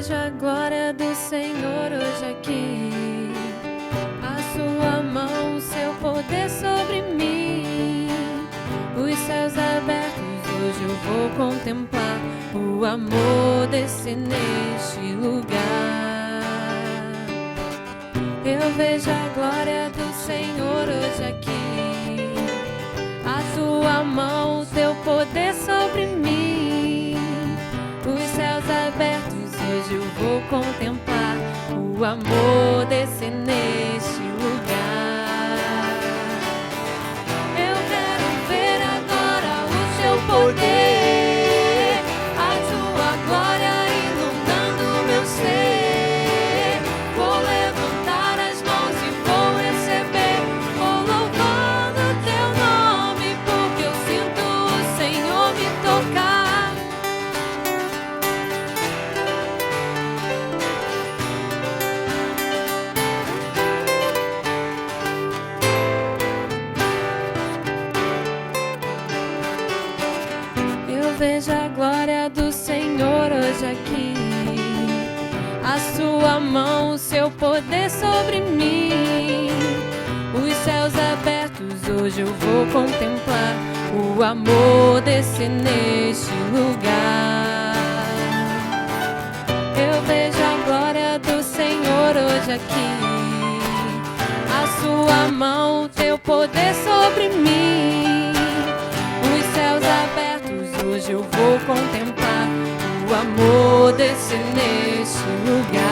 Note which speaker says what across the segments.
Speaker 1: vejo a glória do Senhor hoje aqui. A sua mão, o seu poder sobre mim. Os céus abertos, hoje eu vou contemplar o amor desse neste lugar. Eu vejo a glória do Senhor hoje aqui. A sua mão, o teu poder sobre mim. Os céus abertos, hoje eu vou contemplar o amor desse neste lugar. Eu quero ver agora o seu poder, a sua glória inundando o meu ser. Vou levantar as mãos e vou receber, vou louvando o teu nome, porque eu sinto o Senhor me tocar. Veja a glória do Senhor hoje aqui. A sua mão, o seu poder sobre mim. Os céus abertos, hoje eu vou contemplar o amor desse neste lugar. Eu vejo a glória do Senhor hoje aqui. A sua mão, o teu poder sobre mim. Os céus abertos, hoje eu vou contemplar o amor desse neste lugar.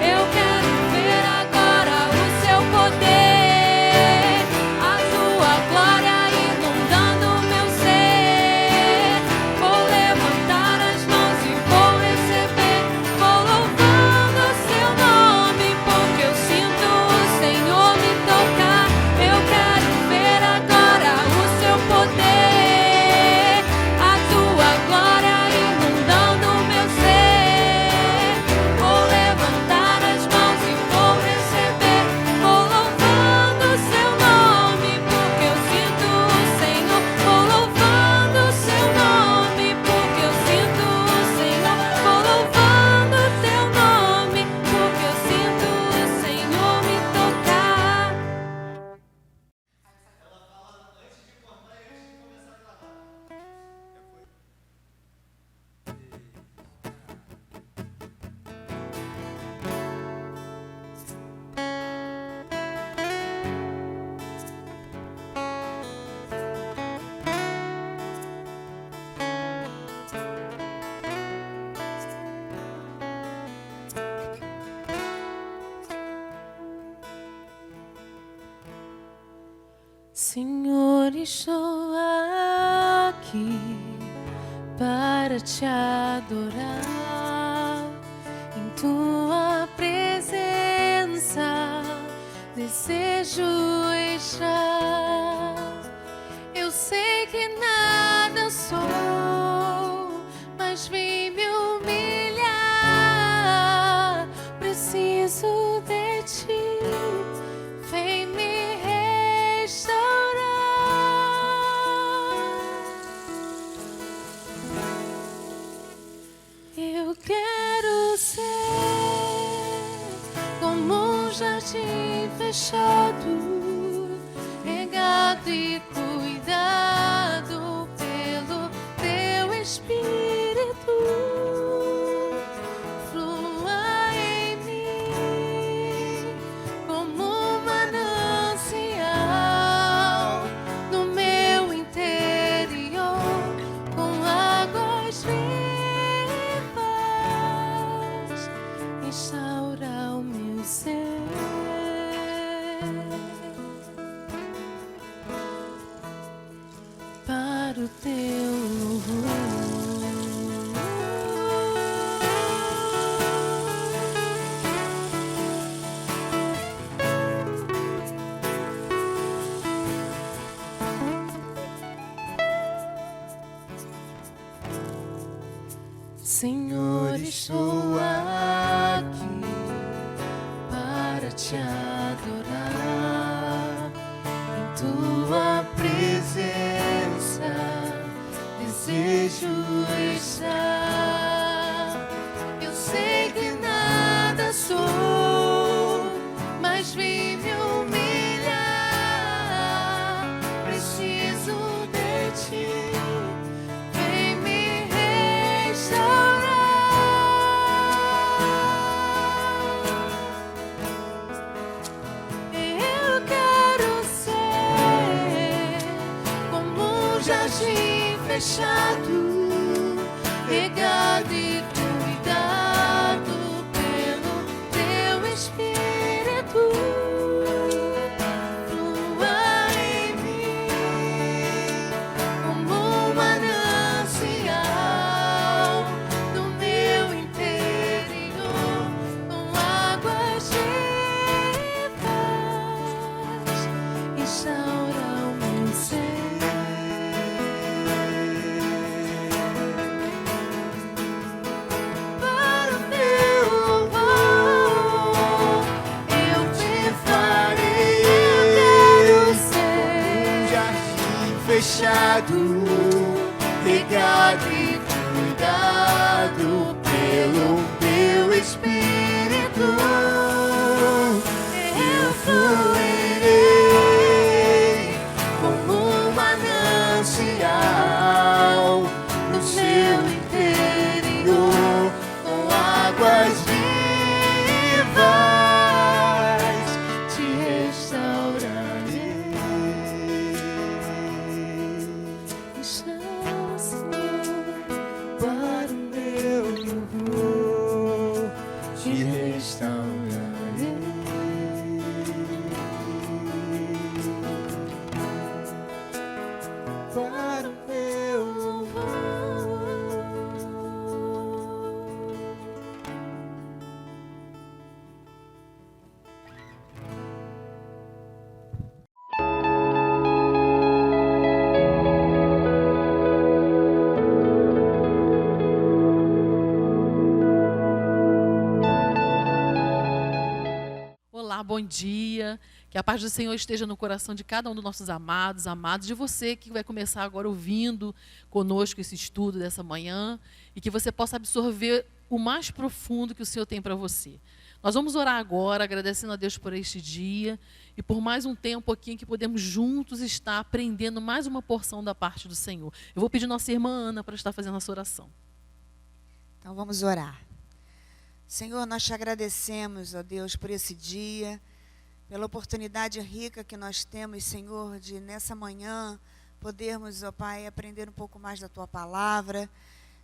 Speaker 1: Eu quero ver agora o seu poder, a sua glória inundando o meu ser. Vou levantar as mãos e vou receber, vou louvando o seu nome, porque eu sinto o Senhor me tocar. Eu quero ver agora o seu poder, a tua glória inundando o meu ser. Vou levantar as mãos e vou receber, vou louvando o seu nome, porque eu sinto o Senhor. Vou louvando o seu nome, porque eu sinto o Senhor. Vou louvando o teu nome, porque eu sinto o Senhor me tocar. Senhor, estou aqui para te adorar. Em tua presença desejo estar. Eu sei que nada sou, mas vim me humilhar. Preciso de ti, vem me restaurar. Eu quero ser como um jardim fechado, regado e cuidado pelo teu Espírito. Flua em mim como um manancial no meu interior, com águas vivas, instaura o meu ser. Para o teu louvor. Senhor, estou aqui para te adorar. Em tua presença desejo estar.
Speaker 2: jardim fechado, regado e cuidado pelo teu Espírito. Flua em mim como um manancial no meu interior, com águas vivas, restaura o meu ser. Para o teu louvor, eu te farei. Eu quero ser
Speaker 3: Um jardim fechado, regado e cuidado pelo teu Espírito. Eu fluirei como um manancial no seu interior, com águas vivas te restaurarei. Para o meu louvor, te restaurarei. Para o meu louvor.
Speaker 4: Olá, bom dia. Que a paz do Senhor esteja no coração de cada um dos nossos amados, de você que vai começar agora ouvindo conosco esse estudo dessa manhã e que você possa absorver o mais profundo que o Senhor tem para você. Nós vamos orar agora, agradecendo a Deus por este dia e por mais um tempo aqui em que podemos juntos estar aprendendo mais uma porção da parte do Senhor. Eu vou pedir nossa irmã Ana para estar fazendo essa oração.
Speaker 2: Então vamos orar. Senhor, nós te agradecemos, ó Deus, por esse dia, pela oportunidade rica que nós temos, Senhor, de nessa manhã podermos, ó Pai, aprender um pouco mais da Tua palavra,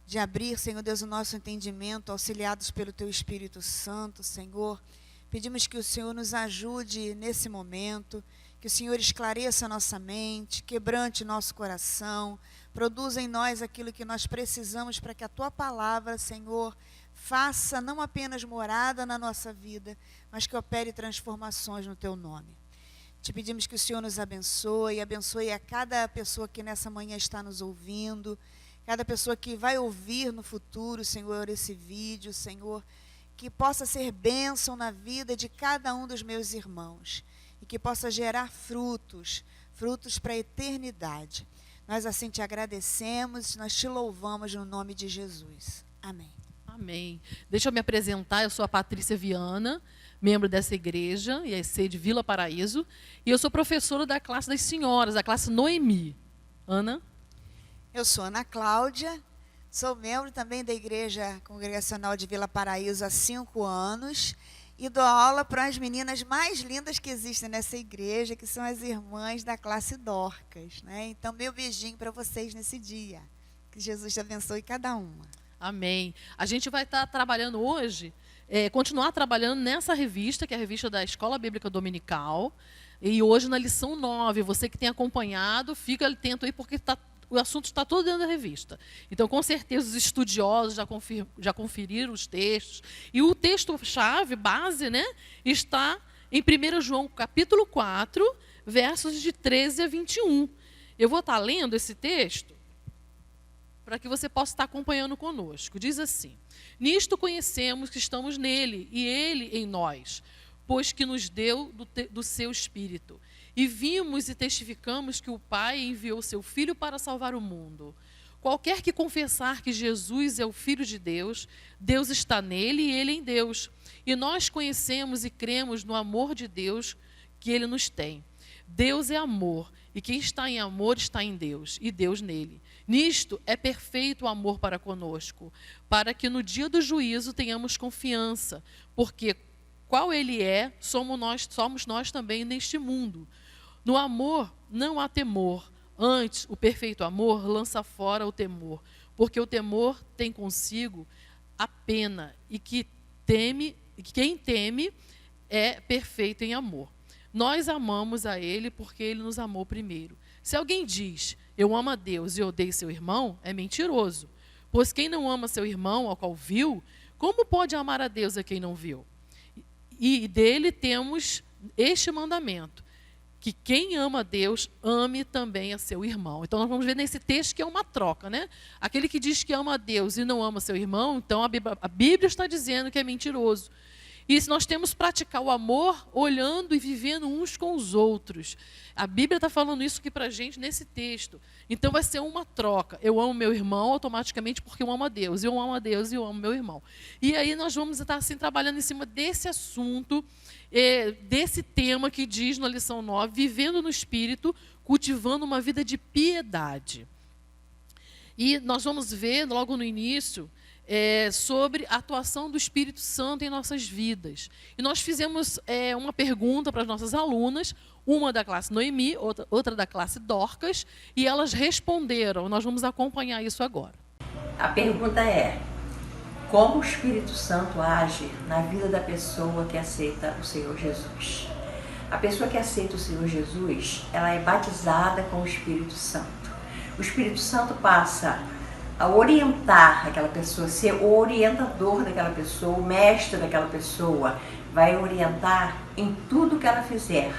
Speaker 2: de abrir, Senhor Deus, o nosso entendimento, auxiliados pelo Teu Espírito Santo, Senhor. Pedimos que o Senhor nos ajude nesse momento, que o Senhor esclareça a nossa mente, quebrante nosso coração, produza em nós aquilo que nós precisamos para que a Tua palavra, Senhor, faça não apenas morada na nossa vida, mas que opere transformações no Teu nome. Te pedimos que o Senhor nos abençoe a cada pessoa que nessa manhã está nos ouvindo, cada pessoa que vai ouvir no futuro, Senhor, esse vídeo, Senhor, que possa ser bênção na vida de cada um dos meus irmãos e que possa gerar frutos para a eternidade. Nós assim te agradecemos, nós te louvamos no nome de Jesus. Amém.
Speaker 4: Amém. Deixa eu me apresentar, eu sou a Patrícia Viana, membro dessa igreja, IEC de Vila Paraíso, e eu sou professora da classe das senhoras, da classe Noemi. Ana?
Speaker 2: Eu sou Ana Cláudia, sou membro também da Igreja Congregacional de Vila Paraíso há 5 anos e dou aula para as meninas mais lindas que existem nessa igreja, que são as irmãs da classe Dorcas, né? Então, meu beijinho para vocês nesse dia. Que Jesus te abençoe cada uma.
Speaker 4: Amém. A gente vai estar trabalhando hoje, continuar trabalhando nessa revista, que é a revista da Escola Bíblica Dominical. E hoje na lição 9, você que tem acompanhado, fica atento aí, porque o assunto está todo dentro da revista. Então, com certeza, os estudiosos já conferiram os textos. E o texto-chave, base, né, está em 1 João, capítulo 4, versos de 13 a 21. Eu vou estar lendo esse texto para que você possa estar acompanhando conosco. Diz assim: nisto conhecemos que estamos nele e ele em nós, pois que nos deu do seu Espírito. E vimos e testificamos que o Pai enviou seu Filho para salvar o mundo. Qualquer que confessar que Jesus é o Filho de Deus, Deus está nele e ele em Deus. E nós conhecemos e cremos no amor de Deus que ele nos tem. Deus é amor, e quem está em amor está em Deus, e Deus nele. Nisto é perfeito o amor para conosco, para que no dia do juízo tenhamos confiança, porque qual ele é, somos nós também neste mundo. No amor não há temor, Antes, o perfeito amor lança fora o temor, porque o temor tem consigo a pena, e quem teme é perfeito em amor. Nós amamos a Ele porque Ele nos amou primeiro. Se alguém diz, eu amo a Deus e odeio seu irmão, é mentiroso. Pois quem não ama seu irmão, ao qual viu, como pode amar a Deus a quem não viu? E dele temos este mandamento, que quem ama a Deus, ame também a seu irmão. Então, nós vamos ver nesse texto que é uma troca, né? Aquele que diz que ama a Deus e não ama seu irmão, então a Bíblia está dizendo que é mentiroso. E se nós temos que praticar o amor olhando e vivendo uns com os outros. A Bíblia está falando isso aqui para a gente nesse texto. Então vai ser uma troca. Eu amo meu irmão automaticamente porque eu amo a Deus. Eu amo a Deus e eu amo meu irmão. E aí nós vamos estar assim trabalhando em cima desse assunto, desse tema que diz na lição 9, vivendo no Espírito, cultivando uma vida de piedade. E nós vamos ver logo no início sobre a atuação do Espírito Santo em nossas vidas. E nós fizemos uma pergunta para as nossas alunas, uma da classe Noemi, outra da classe Dorcas, e elas responderam. Nós vamos acompanhar isso agora.
Speaker 5: A pergunta é: como o Espírito Santo age na vida da pessoa que aceita o Senhor Jesus? A pessoa que aceita o Senhor Jesus, ela é batizada com o Espírito Santo. O Espírito Santo passa a orientar aquela pessoa, ser o orientador daquela pessoa, o mestre daquela pessoa, vai orientar em tudo que ela fizer.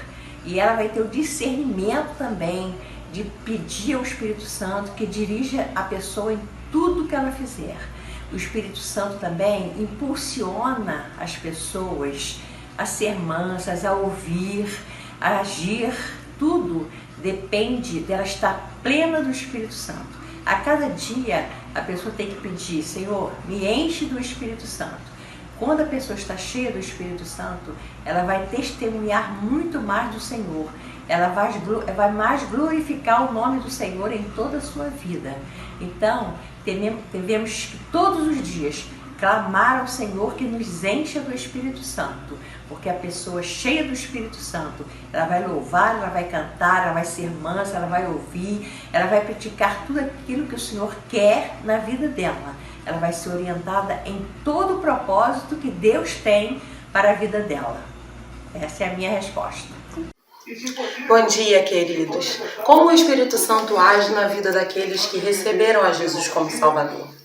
Speaker 5: E ela vai ter o discernimento também de pedir ao Espírito Santo que dirija a pessoa em tudo que ela fizer. O Espírito Santo também impulsiona as pessoas a ser mansas, a ouvir, a agir. Tudo depende dela estar plena do Espírito Santo. A cada dia a pessoa tem que pedir: Senhor, me enche do Espírito Santo. Quando a pessoa está cheia do Espírito Santo, ela vai testemunhar muito mais do Senhor. Ela vai mais glorificar o nome do Senhor em toda a sua vida. Então, devemos que todos os dias clamar ao Senhor que nos encha do Espírito Santo, porque a pessoa cheia do Espírito Santo, ela vai louvar, ela vai cantar, ela vai ser mansa, ela vai ouvir, ela vai praticar tudo aquilo que o Senhor quer na vida dela. Ela vai ser orientada em todo o propósito que Deus tem para a vida dela. Essa é a minha resposta.
Speaker 6: Bom dia, queridos. Como o Espírito Santo age na vida daqueles que receberam a Jesus como Salvador?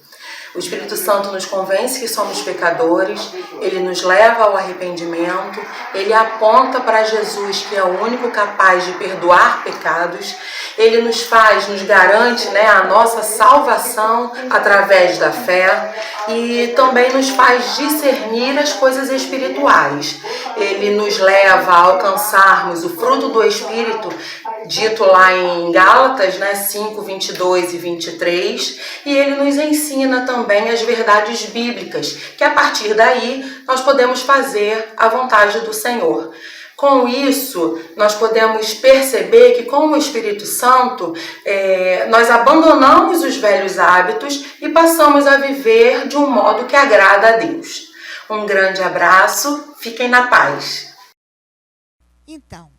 Speaker 6: O Espírito Santo nos convence que somos pecadores, ele nos leva ao arrependimento, ele aponta para Jesus, que é o único capaz de perdoar pecados, ele nos garante a nossa salvação através da fé e também nos faz discernir as coisas espirituais. Ele nos leva a alcançarmos o fruto do Espírito, dito lá em Gálatas 5, 22 e 23, e ele nos ensina também as verdades bíblicas, que a partir daí nós podemos fazer a vontade do Senhor. Com isso, nós podemos perceber que com o Espírito Santo, nós abandonamos os velhos hábitos e passamos a viver de um modo que agrada a Deus. Um grande abraço, fiquem na paz.
Speaker 2: Então,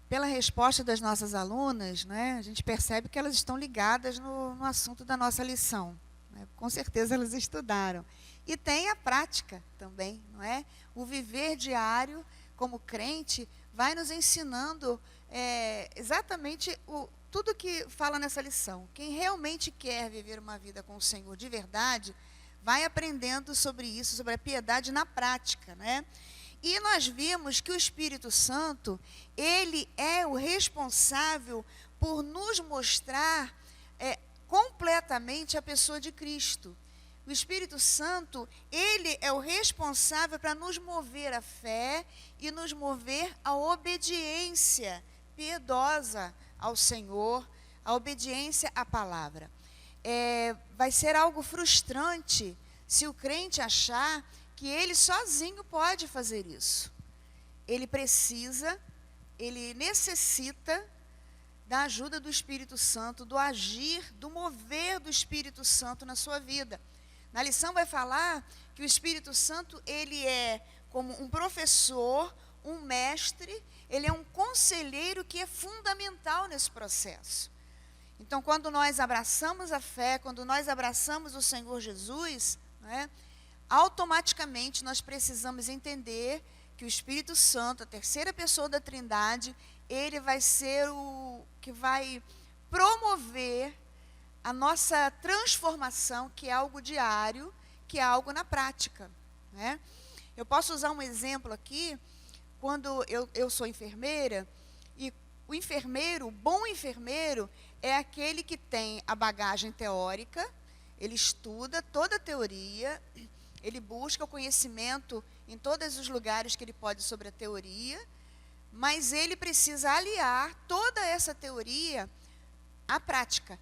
Speaker 2: pela resposta das nossas alunas, a gente percebe que elas estão ligadas no assunto da nossa lição. Com certeza elas estudaram. E tem a prática também, não é? O viver diário como crente vai nos ensinando exatamente tudo que fala nessa lição. Quem realmente quer viver uma vida com o Senhor de verdade, vai aprendendo sobre isso, sobre a piedade na prática, né? E nós vimos que o Espírito Santo, ele é o responsável por nos mostrar completamente a pessoa de Cristo. O Espírito Santo, ele é o responsável para nos mover à fé e nos mover à obediência piedosa ao Senhor, à obediência à palavra. Vai ser algo frustrante se o crente achar que ele sozinho pode fazer isso. Ele necessita da ajuda do Espírito Santo, do agir, do mover do Espírito Santo na sua vida. Na lição vai falar que o Espírito Santo, ele é como um professor, um mestre, ele é um conselheiro que é fundamental nesse processo. Então, quando nós abraçamos a fé, quando nós abraçamos o Senhor Jesus, né, automaticamente nós precisamos entender que o Espírito Santo, a terceira pessoa da Trindade, ele vai ser o que vai promover a nossa transformação, que é algo diário, que é algo na prática, né? Eu posso usar um exemplo aqui, quando eu sou enfermeira, e o enfermeiro, o bom enfermeiro, é aquele que tem a bagagem teórica, ele estuda toda a teoria, ele busca o conhecimento em todos os lugares que ele pode sobre a teoria, mas ele precisa aliar toda essa teoria à prática.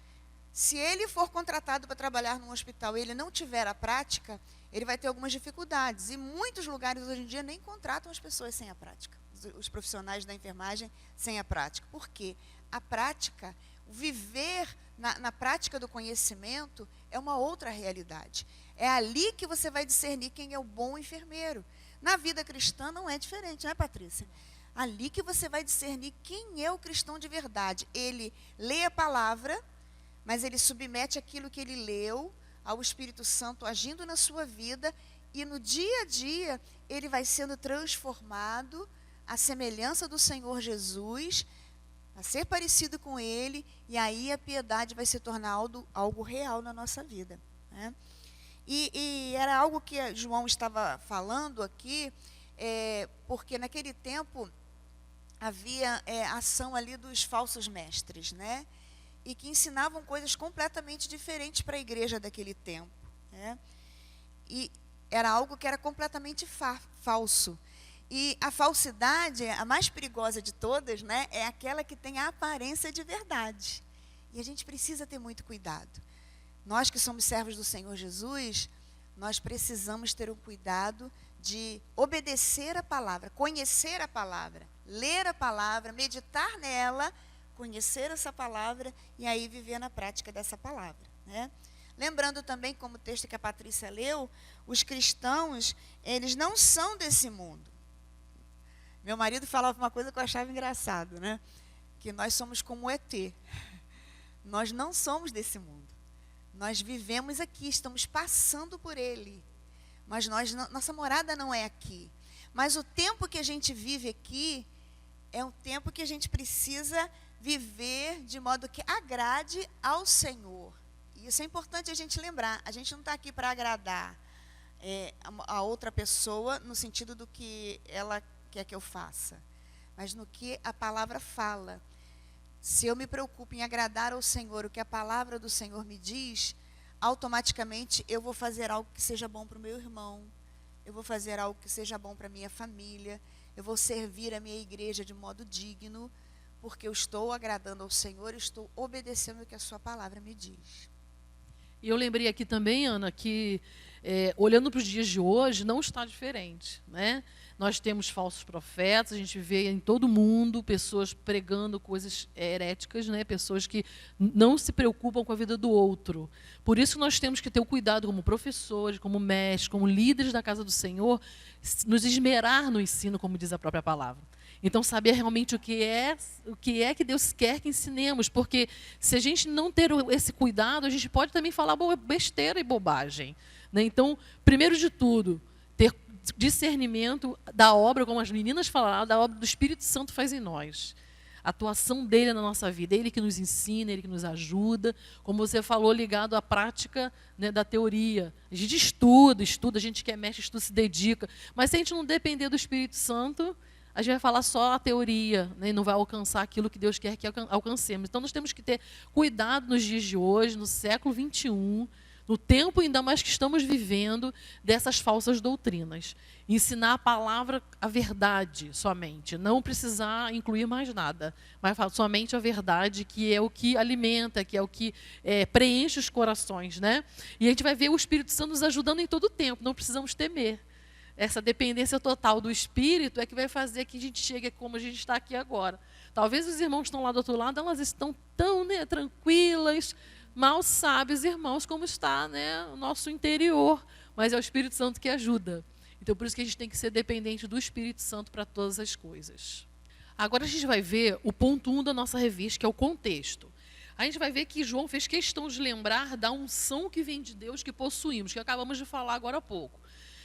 Speaker 2: Se ele for contratado para trabalhar num hospital e ele não tiver a prática, ele vai ter algumas dificuldades. E muitos lugares hoje em dia nem contratam as pessoas sem a prática, os profissionais da enfermagem sem a prática. Por quê? A prática, o viver na prática do conhecimento é uma outra realidade. É ali que você vai discernir quem é o bom enfermeiro. Na vida cristã não é diferente, não é, Patrícia? Ali que você vai discernir quem é o cristão de verdade. Ele lê a palavra, mas ele submete aquilo que ele leu ao Espírito Santo agindo na sua vida, e no dia a dia ele vai sendo transformado à semelhança do Senhor Jesus, a ser parecido com ele, e aí a piedade vai se tornar algo real na nossa vida, né? E era algo que João estava falando aqui, porque naquele tempo havia ação ali dos falsos mestres, né? E que ensinavam coisas completamente diferentes para a igreja daquele tempo, né? E era algo que era completamente falso. E a falsidade, a mais perigosa de todas, né, é aquela que tem a aparência de verdade. E a gente precisa ter muito cuidado. Nós que somos servos do Senhor Jesus, nós precisamos ter o cuidado de obedecer a palavra, conhecer a palavra, ler a palavra, meditar nela, conhecer essa palavra e aí viver na prática dessa palavra, né? Lembrando também, como o texto que a Patrícia leu, os cristãos, eles não são desse mundo. Meu marido falava uma coisa que eu achava engraçado, né? Que nós somos como o ET. Nós não somos desse mundo. Nós vivemos aqui, estamos passando por ele. Mas nossa morada não é aqui. Mas o tempo que a gente vive aqui é um tempo que a gente precisa viver de modo que agrade ao Senhor. E isso é importante a gente lembrar. A gente não está aqui para agradar a outra pessoa no sentido do que ela quer que eu faça, mas no que a palavra fala. Se eu me preocupo em agradar ao Senhor, o que a palavra do Senhor me diz, automaticamente eu vou fazer algo que seja bom para o meu irmão, eu vou fazer algo que seja bom para a minha família, eu vou servir a minha igreja de modo digno, porque eu estou agradando ao Senhor, estou obedecendo o que a sua palavra me diz.
Speaker 4: E eu lembrei aqui também, Ana, que olhando para os dias de hoje, não está diferente, né? Nós temos falsos profetas, a gente vê em todo mundo pessoas pregando coisas heréticas, né? Pessoas que não se preocupam com a vida do outro. Por isso nós temos que ter o cuidado como professores, como mestres, como líderes da casa do Senhor, nos esmerar no ensino, como diz a própria palavra. Então, saber realmente o que é que Deus quer que ensinemos, porque se a gente não ter esse cuidado, a gente pode também falar besteira e bobagem, né? Então, primeiro de tudo, ter discernimento da obra, como as meninas falaram, da obra do Espírito Santo faz em nós. A atuação dele na nossa vida, ele que nos ensina, ele que nos ajuda, como você falou, ligado à prática, né, da teoria. A gente estuda, a gente que é mestre, estuda, se dedica, mas se a gente não depender do Espírito Santo, a gente vai falar só a teoria, né, e não vai alcançar aquilo que Deus quer que alcancemos. Então, nós temos que ter cuidado nos dias de hoje, no século XXI, no tempo ainda mais que estamos vivendo, dessas falsas doutrinas. Ensinar a palavra, a verdade somente, não precisar incluir mais nada, mas somente a verdade, que é o que alimenta, que é o que preenche os corações, né? E a gente vai ver o Espírito Santo nos ajudando em todo o tempo, não precisamos temer. Essa dependência total do Espírito é que vai fazer que a gente chegue como a gente está aqui agora. Talvez os irmãos que estão lá do outro lado, elas estão tão, né, tranquilas, mal sabem os irmãos como está, né, o nosso interior, mas é o Espírito Santo que ajuda. Então, por isso que a gente tem que ser dependente do Espírito Santo para todas as coisas. Agora a gente vai ver o ponto 1 da nossa revista, que é o contexto. a gente vai ver que João fez questão de lembrar da unção que vem de Deus que possuímos, que acabamos de falar agora há pouco.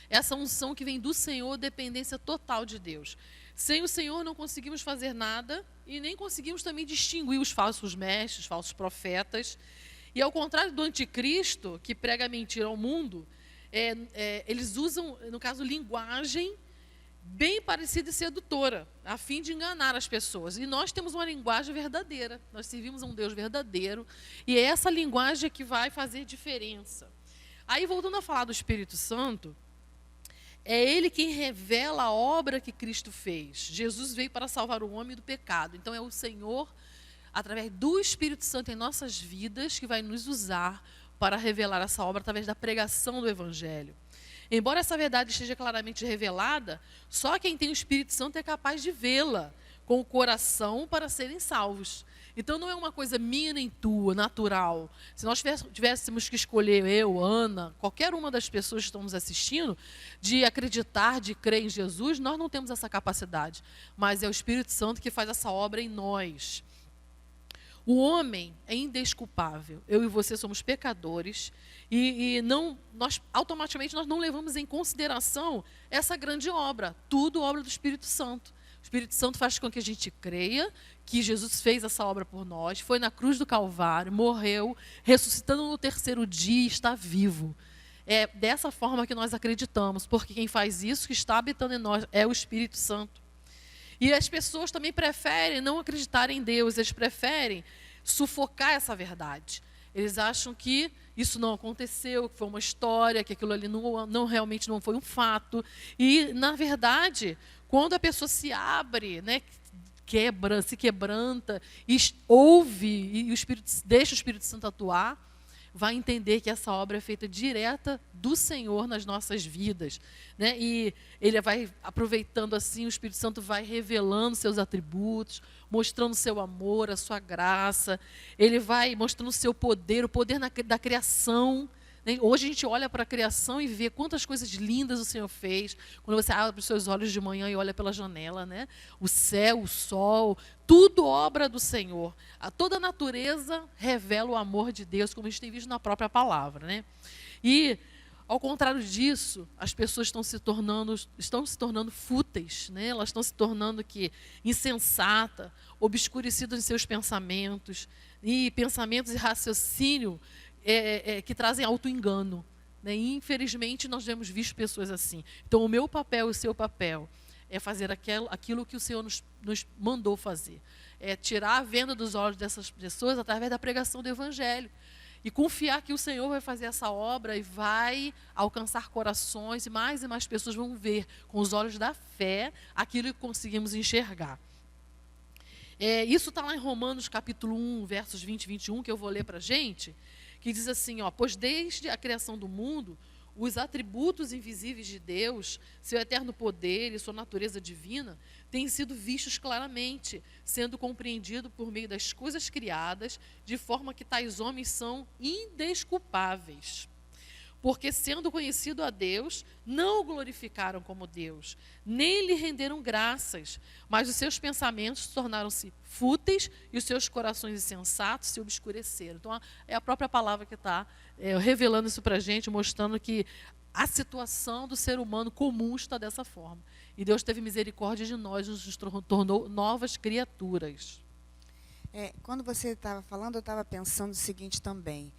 Speaker 4: Essa unção que vem do Senhor, dependência total de Deus. Sem o Senhor não conseguimos fazer nada e nem conseguimos também distinguir os falsos mestres, falsos profetas. E ao contrário do anticristo, que prega a mentira ao mundo, eles usam, no caso, linguagem bem parecida e sedutora, a fim de enganar as pessoas. E nós temos uma linguagem verdadeira, nós servimos a um Deus verdadeiro, e é essa linguagem que vai fazer diferença. Aí, voltando a falar do Espírito Santo, é Ele quem revela a obra que Cristo fez. Jesus veio para salvar o homem do pecado. Então, é o Senhor, através do Espírito Santo em nossas vidas, que vai nos usar para revelar essa obra através da pregação do Evangelho. Embora essa verdade esteja claramente revelada, só quem tem o Espírito Santo é capaz de vê-la com o coração para serem salvos. Então não é uma coisa minha nem tua, natural. Se nós tivéssemos que escolher, eu, Ana, qualquer uma das pessoas que estão nos assistindo, de acreditar, de crer em Jesus, nós não temos essa capacidade. Mas é o Espírito Santo que faz essa obra em nós. O homem é indesculpável. Eu e você somos pecadores e nós automaticamente nós não levamos em consideração essa grande obra, tudo obra do Espírito Santo. O Espírito Santo faz com que a gente creia que Jesus fez essa obra por nós, foi na cruz do Calvário, morreu, ressuscitando no terceiro dia e está vivo. É dessa forma que nós acreditamos, porque quem faz isso, que está habitando em nós, é o Espírito Santo. E as pessoas também preferem não acreditar em Deus, eles preferem sufocar essa verdade. Eles acham que isso não aconteceu, que foi uma história, que aquilo ali realmente não foi um fato. E, na verdade, quando a pessoa se abre, né, se quebranta, e ouve, e deixa o Espírito Santo atuar, vai entender que essa obra é feita direta do Senhor nas nossas vidas, né? E ele vai aproveitando assim, o Espírito Santo vai revelando seus atributos, mostrando seu amor, a sua graça, ele vai mostrando o seu poder, o poder da criação. Hoje a gente olha para a criação e vê quantas coisas lindas o Senhor fez. Quando você abre os seus olhos de manhã e olha pela janela, né? O céu, o sol, tudo obra do Senhor. Toda a natureza revela o amor de Deus, como a gente tem visto na própria palavra, né? E, ao contrário disso, as pessoas estão se tornando fúteis, né? Elas estão se tornando insensata, obscurecidas em seus pensamentos, e pensamentos e raciocínio que trazem auto-engano, né? E, infelizmente, nós temos visto pessoas assim. Então, o meu papel e o seu papel é fazer aquilo que o Senhor nos mandou fazer. É tirar a venda dos olhos dessas pessoas através da pregação do Evangelho. E confiar que o Senhor vai fazer essa obra e vai alcançar corações e mais pessoas vão ver com os olhos da fé aquilo que conseguimos enxergar. Isso está lá em Romanos capítulo 1, versos 20 e 21, que eu vou ler para a gente, que diz assim, pois desde a criação do mundo, os atributos invisíveis de Deus, seu eterno poder e sua natureza divina, têm sido vistos claramente, sendo compreendido por meio das coisas criadas, de forma que tais homens são indesculpáveis. Porque, sendo conhecido a Deus, não o glorificaram como Deus, nem lhe renderam graças, mas os seus pensamentos tornaram-se fúteis e os seus corações insensatos se obscureceram. Então, é a própria palavra que está revelando isso para a gente, mostrando que a situação do ser humano comum está dessa forma. E Deus teve misericórdia de nós, nos tornou novas criaturas.
Speaker 2: Quando você estava falando, eu estava pensando o seguinte também.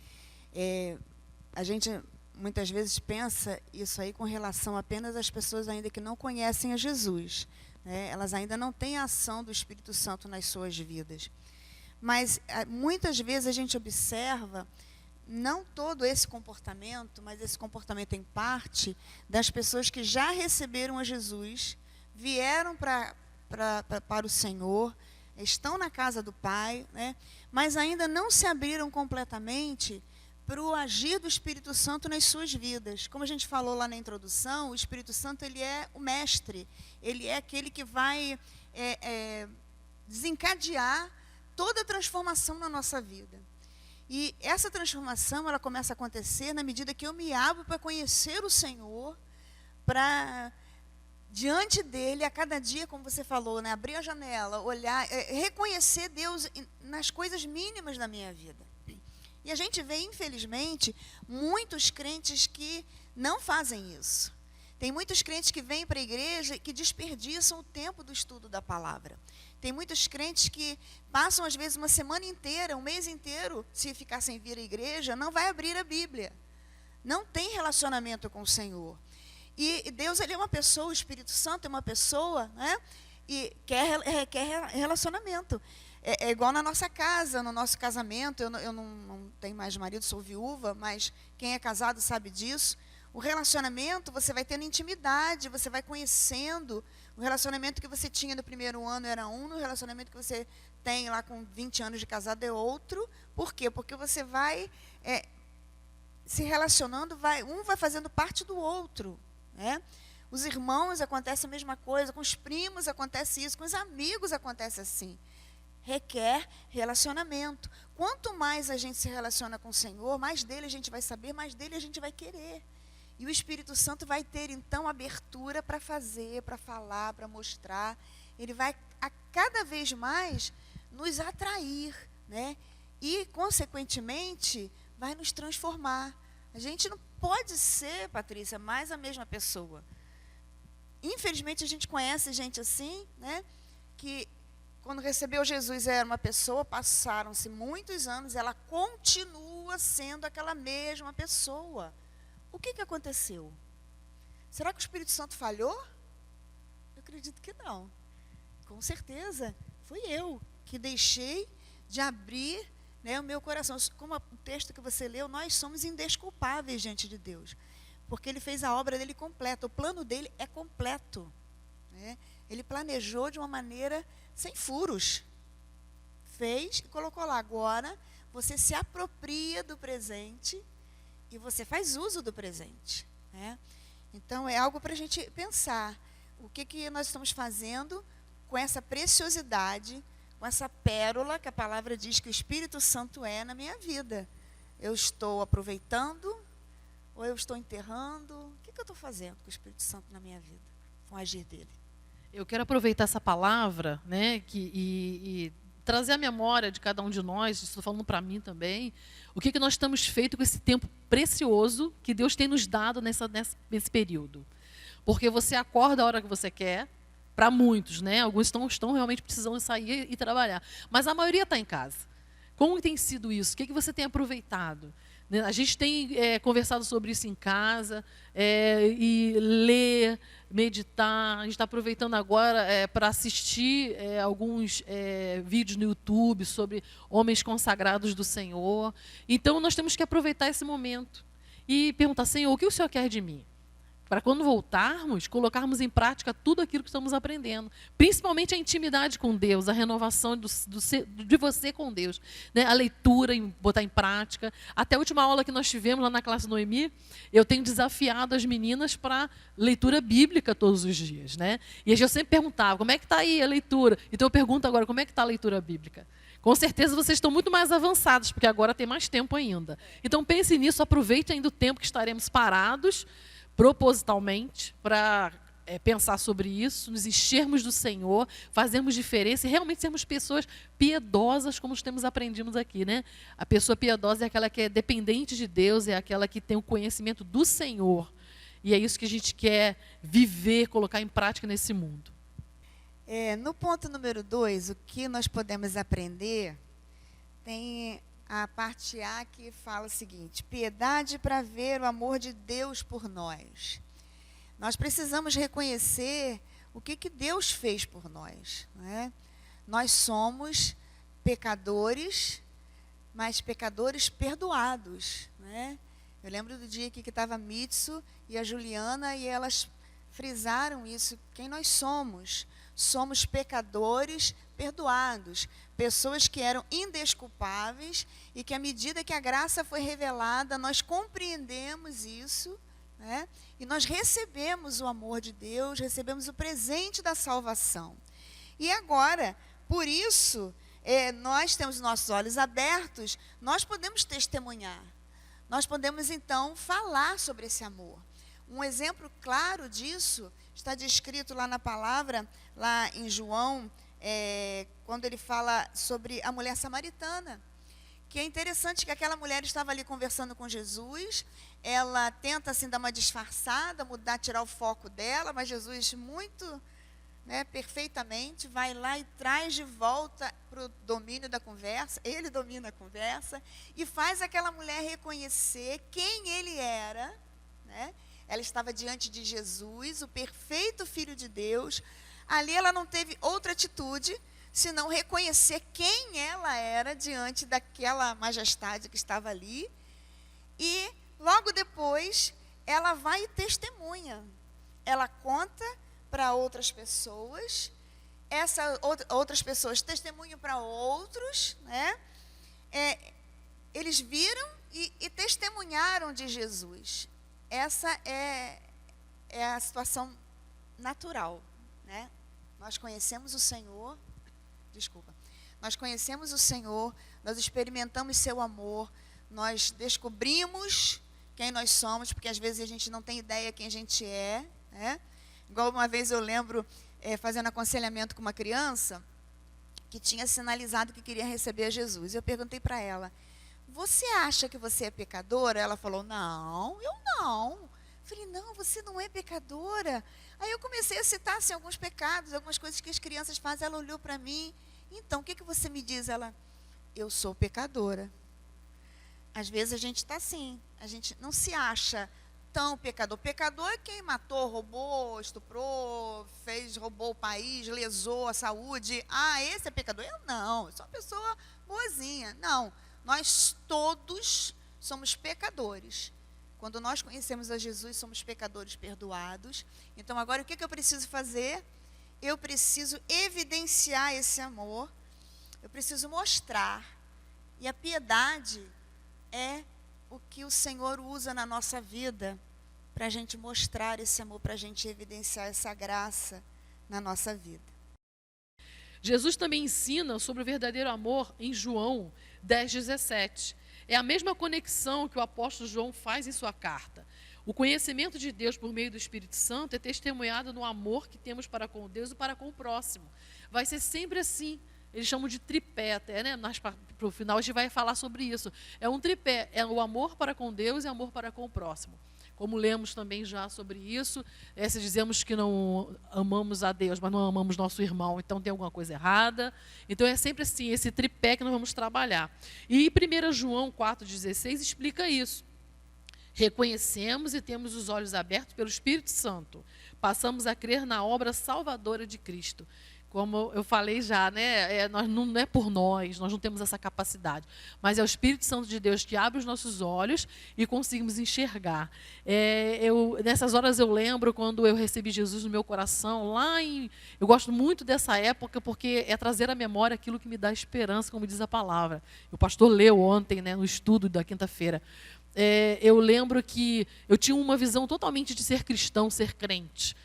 Speaker 2: A gente muitas vezes pensa isso aí com relação apenas às pessoas ainda que não conhecem a Jesus, né? Elas ainda não têm a ação do Espírito Santo nas suas vidas. Mas muitas vezes a gente observa, não todo esse comportamento, mas esse comportamento em parte, das pessoas que já receberam a Jesus, vieram para o Senhor, estão na casa do Pai, né? Mas ainda não se abriram completamente para o agir do Espírito Santo nas suas vidas. Como a gente falou lá na introdução, o Espírito Santo ele é o mestre, ele é aquele que vai desencadear toda a transformação na nossa vida. E essa transformação ela começa a acontecer na medida que eu me abro para conhecer o Senhor, para diante dele a cada dia, como você falou, né? Abrir a janela, olhar, reconhecer Deus nas coisas mínimas da minha vida. E a gente vê, infelizmente, muitos crentes que não fazem isso. Tem muitos crentes que vêm para a igreja e que desperdiçam o tempo do estudo da palavra. Tem muitos crentes que passam, às vezes, uma semana inteira, um mês inteiro, se ficar sem vir à igreja, não vai abrir a Bíblia. Não tem relacionamento com o Senhor. E Deus, ele é uma pessoa, o Espírito Santo é uma pessoa, né? E quer relacionamento. É igual na nossa casa, no nosso casamento. Eu não tenho mais marido, sou viúva, mas quem é casado sabe disso. O relacionamento, você vai tendo intimidade, você vai conhecendo. O relacionamento que você tinha no primeiro ano era um, o relacionamento que você tem lá com 20 anos de casado é outro. Por quê? Porque você vai se relacionando, um vai fazendo parte do outro, né? Os irmãos acontece a mesma coisa, com os primos acontece isso, com os amigos acontece assim. Requer relacionamento. Quanto mais a gente se relaciona com o Senhor, mais dele a gente vai saber, mais dele a gente vai querer. E o Espírito Santo vai ter, então, abertura para fazer, para falar, para mostrar. Ele vai, a cada vez mais, nos atrair, né? E, consequentemente, vai nos transformar. A gente não pode ser, Patrícia, mais a mesma pessoa. Infelizmente, a gente conhece gente assim, né? Que, quando recebeu Jesus, era uma pessoa, passaram-se muitos anos, ela continua sendo aquela mesma pessoa. O que aconteceu? Será que o Espírito Santo falhou? Eu acredito que não. Com certeza, fui eu que deixei de abrir, né, o meu coração. Como o texto que você leu, nós somos indesculpáveis diante de Deus. Porque Ele fez a obra dele completa. O plano dele é completo, né? Ele planejou de uma maneira sem furos. Fez e colocou lá. Agora, você se apropria do presente e você faz uso do presente, né? Então, é algo para a gente pensar. O que nós estamos fazendo com essa preciosidade, com essa pérola que a palavra diz que o Espírito Santo é na minha vida? Eu estou aproveitando ou eu estou enterrando? O que eu estou fazendo com o Espírito Santo na minha vida, com o agir dele?
Speaker 4: Eu quero aproveitar essa palavra, né, e trazer a memória de cada um de nós, estou falando para mim também, o que nós estamos feito com esse tempo precioso que Deus tem nos dado nesse período. Porque você acorda a hora que você quer, para muitos, né? Alguns estão realmente precisando sair e trabalhar, mas a maioria está em casa. Como tem sido isso? O que você tem aproveitado? A gente tem conversado sobre isso em casa, e ler, meditar. A gente está aproveitando agora para assistir alguns vídeos no YouTube sobre homens consagrados do Senhor. Então, nós temos que aproveitar esse momento e perguntar: Senhor, o que o Senhor quer de mim? Para quando voltarmos, colocarmos em prática tudo aquilo que estamos aprendendo. Principalmente a intimidade com Deus, a renovação de você com Deus, né? A leitura, botar em prática. Até a última aula que nós tivemos lá na classe Noemi, eu tenho desafiado as meninas para leitura bíblica todos os dias, né? E eu sempre perguntava: como é que está aí a leitura? Então eu pergunto agora: como é que está a leitura bíblica? Com certeza vocês estão muito mais avançados, porque agora tem mais tempo ainda. Então pense nisso, aproveite ainda o tempo que estaremos parados, propositalmente, para pensar sobre isso, nos enchermos do Senhor, fazermos diferença e realmente sermos pessoas piedosas, como temos aprendido aqui, né? A pessoa piedosa é aquela que é dependente de Deus, é aquela que tem o conhecimento do Senhor. E é isso que a gente quer viver, colocar em prática nesse mundo.
Speaker 2: No ponto número 2, o que nós podemos aprender, tem a parte A que fala o seguinte: piedade para ver o amor de Deus por nós. Nós precisamos reconhecer o que Deus fez por nós, né? Nós somos pecadores, mas pecadores perdoados, né? Eu lembro do dia que estava a Mitsu e a Juliana, e elas frisaram isso: quem nós somos? Somos pecadores perdoados, pessoas que eram indesculpáveis e que, à medida que a graça foi revelada, nós compreendemos isso, né? E nós recebemos o amor de Deus, recebemos o presente da salvação. E agora, por isso, nós temos nossos olhos abertos, nós podemos testemunhar, nós podemos então falar sobre esse amor. Um exemplo claro disso está descrito lá na palavra, lá em João, quando ele fala sobre a mulher samaritana. Que é interessante que aquela mulher estava ali conversando com Jesus, ela tenta assim dar uma disfarçada, mudar, tirar o foco dela, mas Jesus muito, perfeitamente vai lá e traz de volta para o domínio da conversa, ele domina a conversa e faz aquela mulher reconhecer quem ele era, Ela estava diante de Jesus, o perfeito Filho de Deus. Ali ela não teve outra atitude senão reconhecer quem ela era diante daquela majestade que estava ali. E logo depois ela vai e testemunha. Ela conta para outras pessoas, outras pessoas testemunham para outros, eles viram e testemunharam de Jesus. Essa é a situação natural, Nós conhecemos o Senhor, nós conhecemos o Senhor, nós experimentamos seu amor, nós descobrimos quem nós somos, porque às vezes a gente não tem ideia quem a gente é, Igual uma vez eu lembro, fazendo aconselhamento com uma criança, que tinha sinalizado que queria receber a Jesus. Eu perguntei para ela, você acha que você é pecadora? Ela falou, não, eu não. Eu falei, não, você não é pecadora. Aí eu comecei a citar assim, alguns pecados, algumas coisas que as crianças fazem. Ela olhou para mim, então, o que você me diz? Ela, eu sou pecadora. Às vezes a gente está assim, a gente não se acha tão pecador. Pecador é quem matou, roubou, estuprou, roubou o país, lesou a saúde. Ah, esse é pecador? Eu não, eu sou uma pessoa boazinha. Não, nós todos somos pecadores. Quando nós conhecemos a Jesus, somos pecadores perdoados. Então agora o que eu preciso fazer? Eu preciso evidenciar esse amor, eu preciso mostrar. E a piedade é o que o Senhor usa na nossa vida para a gente mostrar esse amor, para a gente evidenciar essa graça na nossa vida.
Speaker 4: Jesus também ensina sobre o verdadeiro amor em João 10,17. É a mesma conexão que o apóstolo João faz em sua carta. O conhecimento de Deus por meio do Espírito Santo é testemunhado no amor que temos para com Deus e para com o próximo. Vai ser sempre assim. Eles chamam de tripé até, para o final a gente vai falar sobre isso. É um tripé, é o amor para com Deus e amor para com o próximo. Como lemos também já sobre isso, se dizemos que não amamos a Deus, mas não amamos nosso irmão, então tem alguma coisa errada. Então é sempre assim, esse tripé que nós vamos trabalhar. E 1 João 4,16 explica isso. Reconhecemos e temos os olhos abertos pelo Espírito Santo. Passamos a crer na obra salvadora de Cristo. Como eu falei já, não é por nós não temos essa capacidade, mas é o Espírito Santo de Deus que abre os nossos olhos e conseguimos enxergar. Nessas horas eu lembro quando eu recebi Jesus no meu coração, eu gosto muito dessa época porque é trazer à memória aquilo que me dá esperança, como diz a palavra. O pastor leu ontem, no estudo da quinta-feira. Eu lembro que eu tinha uma visão totalmente de ser cristão, ser crente.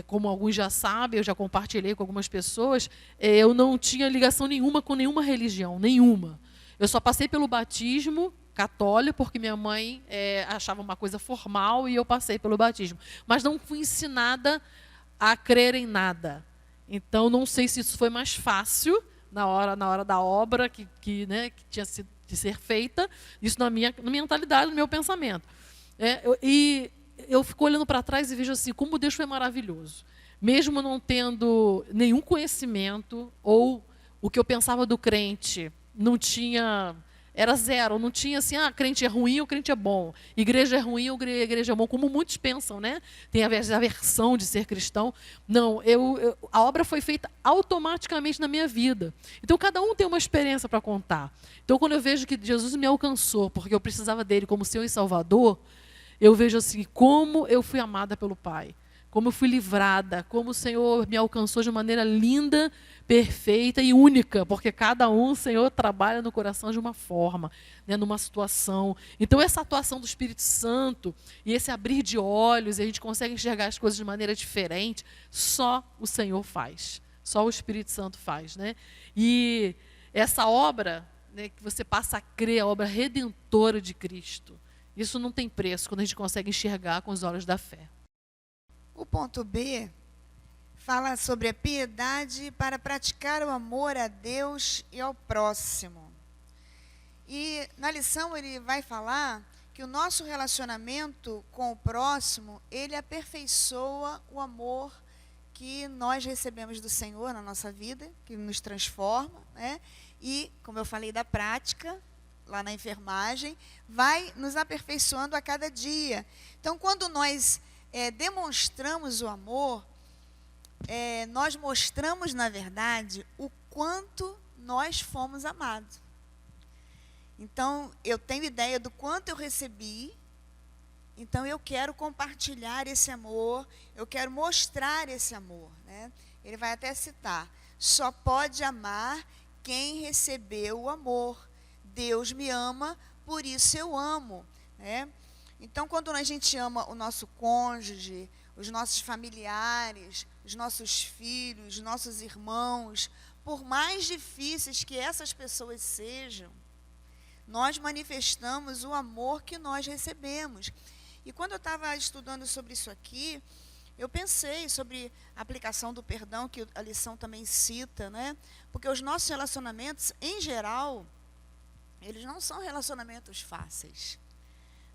Speaker 4: Como alguns já sabem, eu já compartilhei com algumas pessoas, eu não tinha ligação nenhuma com nenhuma religião, nenhuma. Eu só passei pelo batismo católico, porque minha mãe achava uma coisa formal e eu passei pelo batismo. Mas não fui ensinada a crer em nada. Então, não sei se isso foi mais fácil na hora da obra que tinha de ser feita, isso na minha mentalidade, no meu pensamento. Eu fico olhando para trás e vejo assim, como Deus foi maravilhoso. Mesmo não tendo nenhum conhecimento, ou o que eu pensava do crente, era zero, não tinha assim, crente é ruim ou crente é bom, igreja é ruim ou igreja é bom, como muitos pensam, Tem a versão de ser cristão. Não, a obra foi feita automaticamente na minha vida. Então, cada um tem uma experiência para contar. Então, quando eu vejo que Jesus me alcançou, porque eu precisava dele como Senhor e Salvador, eu vejo assim, como eu fui amada pelo Pai, como eu fui livrada, como o Senhor me alcançou de maneira linda, perfeita e única, porque cada um, o Senhor, trabalha no coração de uma forma, numa situação. Então, essa atuação do Espírito Santo e esse abrir de olhos, e a gente consegue enxergar as coisas de maneira diferente, só o Senhor faz, só o Espírito Santo faz. E essa obra, que você passa a crer, a obra redentora de Cristo, Isso não tem preço quando a gente consegue enxergar com os olhos da fé.
Speaker 2: O ponto B fala sobre a piedade para praticar o amor a Deus e ao próximo. E na lição ele vai falar que o nosso relacionamento com o próximo, ele aperfeiçoa o amor que nós recebemos do Senhor na nossa vida, que nos transforma, né? E, como eu falei da prática, lá na enfermagem, vai nos aperfeiçoando a cada dia. Então, quando nós demonstramos o amor, nós mostramos, na verdade, o quanto nós fomos amados. Então, eu tenho ideia do quanto eu recebi, então eu quero compartilhar esse amor, eu quero mostrar esse amor, né? Ele vai até citar, só pode amar quem recebeu o amor. Deus me ama, por isso eu amo, né? Então, quando a gente ama o nosso cônjuge, os nossos familiares, os nossos filhos, os nossos irmãos, por mais difíceis que essas pessoas sejam, nós manifestamos o amor que nós recebemos. E quando eu estava estudando sobre isso aqui, eu pensei sobre a aplicação do perdão, que a lição também cita, né? Porque os nossos relacionamentos, em geral, eles não são relacionamentos fáceis,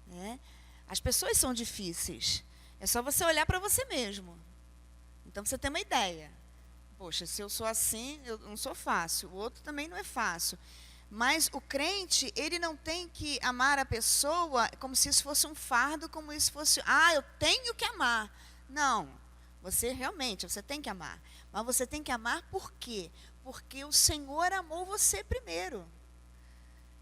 Speaker 2: né? As pessoas são difíceis. É só você olhar para você mesmo. Então, você tem uma ideia. Poxa, se eu sou assim, eu não sou fácil. O outro também não é fácil. Mas o crente, ele não tem que amar a pessoa como se isso fosse um fardo, como se fosse, eu tenho que amar. Não, você tem que amar. Mas você tem que amar por quê? Porque o Senhor amou você primeiro.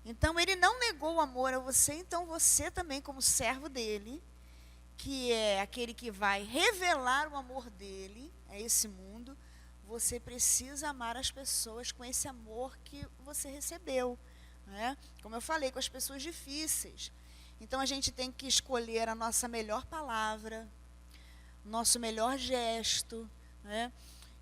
Speaker 2: Então, ele não negou o amor a você, então você também, como servo dele, que é aquele que vai revelar o amor dele a esse mundo, você precisa amar as pessoas com esse amor que você recebeu, né? Como eu falei, com as pessoas difíceis. Então, a gente tem que escolher a nossa melhor palavra, o nosso melhor gesto, né?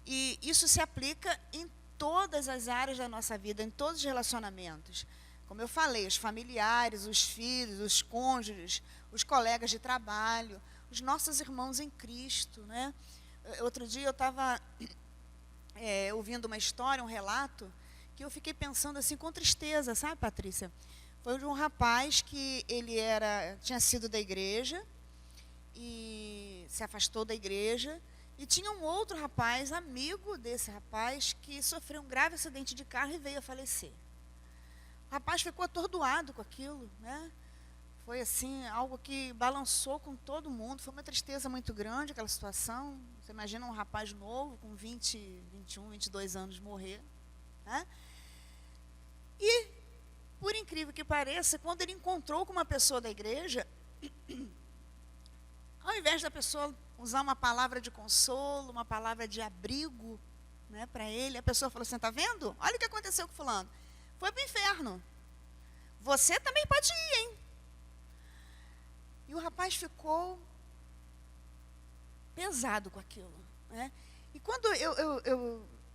Speaker 2: E isso se aplica em todas as áreas da nossa vida, em todos os relacionamentos. Como eu falei, os familiares, os filhos, os cônjuges, os colegas de trabalho, os nossos irmãos em Cristo, né? Outro dia eu estava ouvindo uma história, um relato, que eu fiquei pensando assim com tristeza, sabe, Patrícia? Foi de um rapaz que ele tinha sido da igreja e se afastou da igreja, e tinha um outro rapaz, amigo desse rapaz, que sofreu um grave acidente de carro e veio a falecer. O rapaz ficou atordoado com aquilo, né? Foi assim, algo que balançou com todo mundo. Foi uma tristeza muito grande aquela situação. Você imagina um rapaz novo, com 20, 21, 22 anos, morrer, né? E, por incrível que pareça, quando ele encontrou com uma pessoa da igreja, ao invés da pessoa usar uma palavra de consolo, uma palavra de abrigo, né, para ele, a pessoa falou assim, tá vendo? Olha o que aconteceu com fulano. Foi para o inferno. Você também pode ir, hein? E o rapaz ficou pesado com aquilo, né? E quando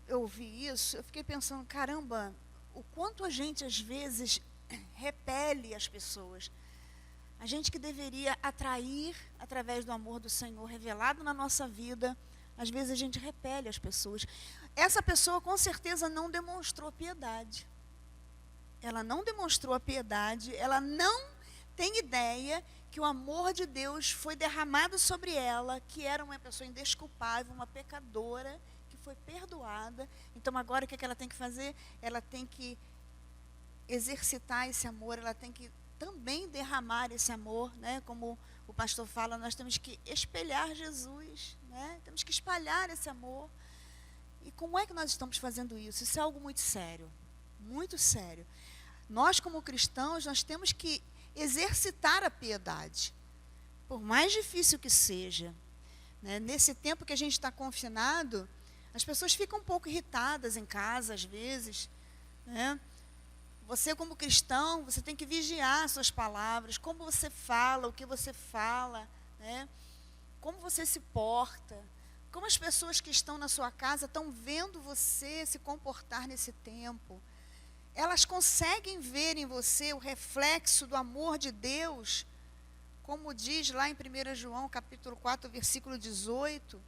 Speaker 2: eu ouvi isso, eu fiquei pensando, caramba, o quanto a gente, às vezes, repele as pessoas. A gente que deveria atrair, através do amor do Senhor revelado na nossa vida, às vezes a gente repele as pessoas. Essa pessoa, com certeza, não demonstrou piedade. Ela não demonstrou a piedade, ela não tem ideia que o amor de Deus foi derramado sobre ela, que era uma pessoa indesculpável, uma pecadora, que foi perdoada. Então, agora, o que ela tem que fazer? Ela tem que exercitar esse amor, ela tem que também derramar esse amor, né? Como o pastor fala, nós temos que espelhar Jesus, né? Temos que espalhar esse amor. E como é que nós estamos fazendo isso? Isso é algo muito sério, muito sério. Nós, como cristãos, nós temos que exercitar a piedade, por mais difícil que seja, né? Nesse tempo que a gente está confinado, as pessoas ficam um pouco irritadas em casa, às vezes, né? Você, como cristão, você tem que vigiar suas palavras, como você fala, o que você fala, né? Como você se porta, como as pessoas que estão na sua casa estão vendo você se comportar nesse tempo. Elas conseguem ver em você o reflexo do amor de Deus, como diz lá em 1 João, capítulo 4, versículo 18,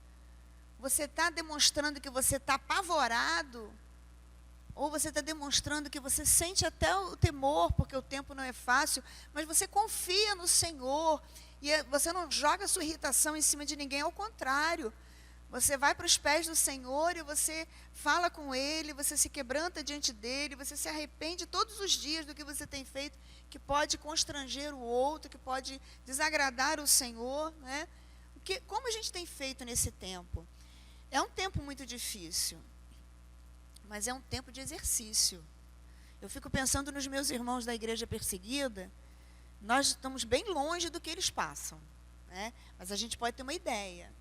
Speaker 2: você está demonstrando que você está apavorado, ou você está demonstrando que você sente até o temor, porque o tempo não é fácil, mas você confia no Senhor, e você não joga a sua irritação em cima de ninguém, ao contrário. Você vai para os pés do Senhor e você fala com Ele, você se quebranta diante dEle, você se arrepende todos os dias do que você tem feito, que pode constranger o outro, que pode desagradar o Senhor, né? Como a gente tem feito nesse tempo? É um tempo muito difícil, mas é um tempo de exercício. Eu fico pensando nos meus irmãos da igreja perseguida, nós estamos bem longe do que eles passam, né? Mas a gente pode ter uma ideia.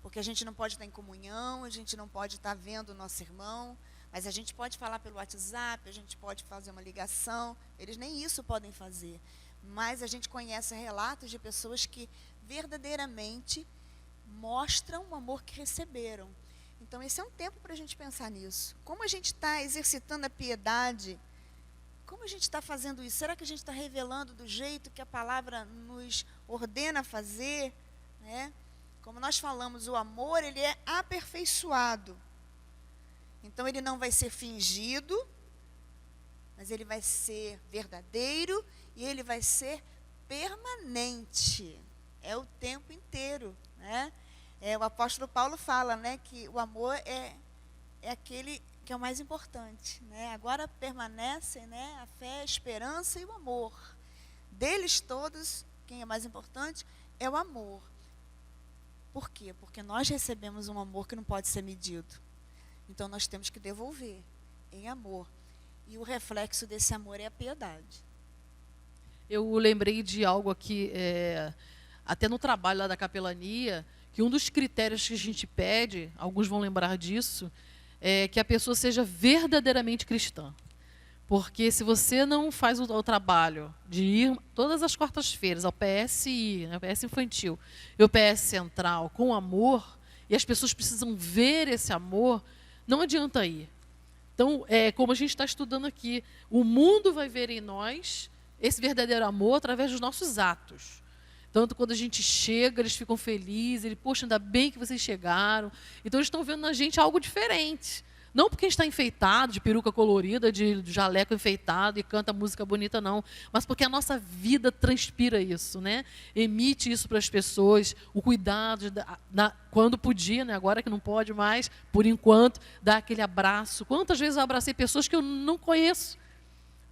Speaker 2: Porque a gente não pode estar em comunhão, a gente não pode estar vendo o nosso irmão, mas a gente pode falar pelo WhatsApp, a gente pode fazer uma ligação, eles nem isso podem fazer. Mas a gente conhece relatos de pessoas que verdadeiramente mostram o amor que receberam. Então esse é um tempo para a gente pensar nisso. Como a gente está exercitando a piedade? Como a gente está fazendo isso? Será que a gente está revelando do jeito que a palavra nos ordena fazer, né? Como nós falamos, o amor, ele é aperfeiçoado. Então, ele não vai ser fingido, mas ele vai ser verdadeiro e ele vai ser permanente. É o tempo inteiro, né? O apóstolo Paulo fala, né, que o amor é aquele que é o mais importante, né? Agora permanecem, né, a fé, a esperança e o amor. Deles todos, quem é mais importante é o amor. Por quê? Porque nós recebemos um amor que não pode ser medido. Então, nós temos que devolver em amor. E o reflexo desse amor é a piedade.
Speaker 4: Eu lembrei de algo aqui, até no trabalho lá da capelania, que um dos critérios que a gente pede, alguns vão lembrar disso, é que a pessoa seja verdadeiramente cristã. Porque se você não faz o trabalho de ir todas as quartas-feiras ao PSI, né, o PS infantil, e o PS central com amor, e as pessoas precisam ver esse amor, não adianta ir. Então, como a gente está estudando aqui, o mundo vai ver em nós esse verdadeiro amor através dos nossos atos. Tanto quando a gente chega, eles ficam felizes, poxa, ainda bem que vocês chegaram. Então, eles estão vendo na gente algo diferente. Não porque a gente está enfeitado, de peruca colorida, de jaleco enfeitado e canta música bonita, não. Mas porque a nossa vida transpira isso, né? Emite isso para as pessoas, o cuidado, quando podia, né? Agora que não pode mais, por enquanto, dar aquele abraço. Quantas vezes eu abracei pessoas que eu não conheço,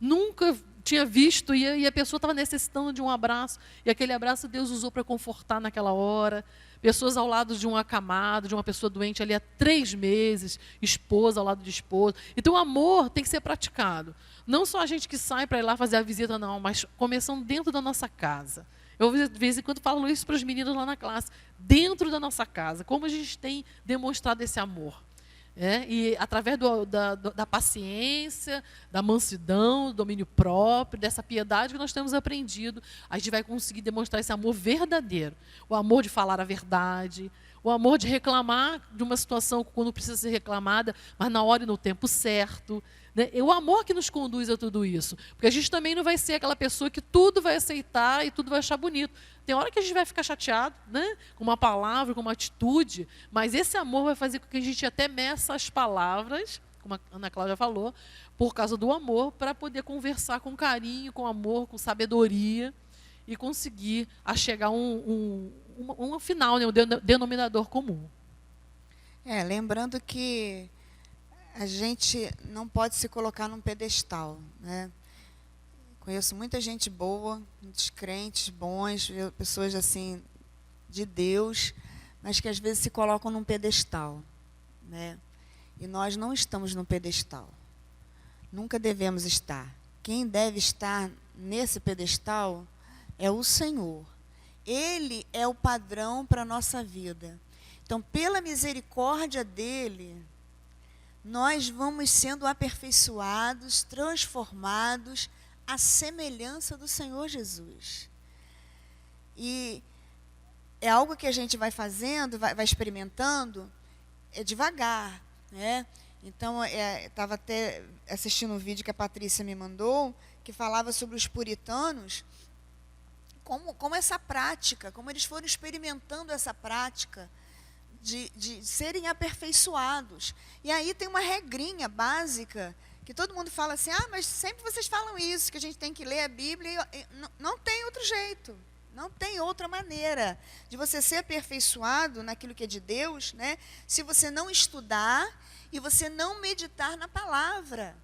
Speaker 4: nunca tinha visto, e a pessoa estava necessitando de um abraço, e aquele abraço Deus usou para confortar naquela hora. Pessoas ao lado de um acamado, de uma pessoa doente ali há 3 meses, esposa ao lado de esposa. Então, o amor tem que ser praticado. Não só a gente que sai para ir lá fazer a visita, não, mas começando dentro da nossa casa. Eu, de vez em quando, falo isso para os meninos lá na classe. Dentro da nossa casa, como a gente tem demonstrado esse amor. E através da paciência, da mansidão, do domínio próprio, dessa piedade que nós temos aprendido, a gente vai conseguir demonstrar esse amor verdadeiro. O amor de falar a verdade, o amor de reclamar de uma situação quando precisa ser reclamada, mas na hora e no tempo certo. Né? É o amor que nos conduz a tudo isso. Porque a gente também não vai ser aquela pessoa que tudo vai aceitar e tudo vai achar bonito. Tem hora que a gente vai ficar chateado, né? Com uma palavra, com uma atitude, mas esse amor vai fazer com que a gente até meça as palavras, como a Ana Cláudia falou, por causa do amor, para poder conversar com carinho, com amor, com sabedoria e conseguir chegar a um final, né? Um denominador comum.
Speaker 2: Lembrando que a gente não pode se colocar num pedestal, né? Conheço muita gente boa, muitos crentes bons, pessoas assim de Deus, mas que às vezes se colocam num pedestal, né? E nós não estamos num pedestal. Nunca devemos estar. Quem deve estar nesse pedestal é o Senhor. Ele é o padrão para a nossa vida. Então, pela misericórdia dele, nós vamos sendo aperfeiçoados, transformados à semelhança do Senhor Jesus. E é algo que a gente vai fazendo, vai experimentando, devagar, né? Então, estava até assistindo um vídeo que a Patrícia me mandou, que falava sobre os puritanos, como essa prática, como eles foram experimentando essa prática de serem aperfeiçoados. E aí tem uma regrinha básica, que todo mundo fala assim, mas sempre vocês falam isso, que a gente tem que ler a Bíblia, e não tem outro jeito, não tem outra maneira de você ser aperfeiçoado naquilo que é de Deus, né, se você não estudar e você não meditar na palavra.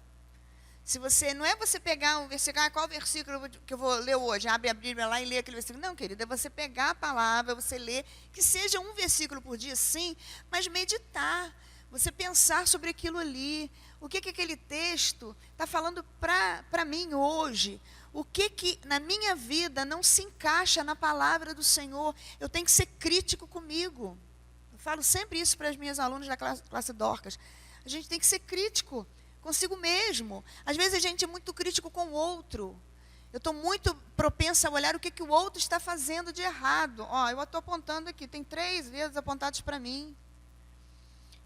Speaker 2: Se você, não é você pegar um versículo, qual versículo que eu vou ler hoje? Abre a Bíblia lá e lê aquele versículo. Não, querida, é você pegar a palavra, você ler, que seja um versículo por dia, sim, mas meditar, você pensar sobre aquilo ali. O que aquele texto está falando para mim hoje? O que na minha vida não se encaixa na palavra do Senhor? Eu tenho que ser crítico comigo. Eu falo sempre isso para as minhas alunas da classe Dorcas. A gente tem que ser crítico consigo mesmo. Às vezes a gente é muito crítico com o outro. Eu estou muito propensa a olhar o que o outro está fazendo de errado. Eu estou apontando aqui, tem 3 vezes apontados para mim.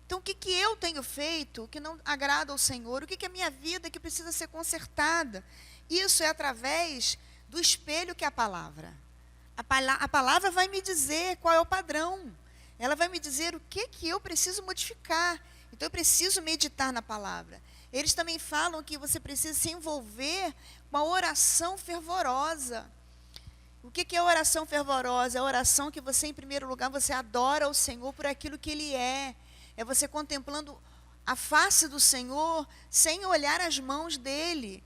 Speaker 2: Então, o que eu tenho feito que não agrada ao Senhor? O que é a minha vida que precisa ser consertada? Isso é através do espelho que é a palavra. A palavra vai me dizer qual é o padrão. Ela vai me dizer o que eu preciso modificar. Então, eu preciso meditar na palavra. Eles também falam que você precisa se envolver com a oração fervorosa. O que é a oração fervorosa? É a oração que você, em primeiro lugar, você adora o Senhor por aquilo que Ele é. É você contemplando a face do Senhor sem olhar as mãos dEle.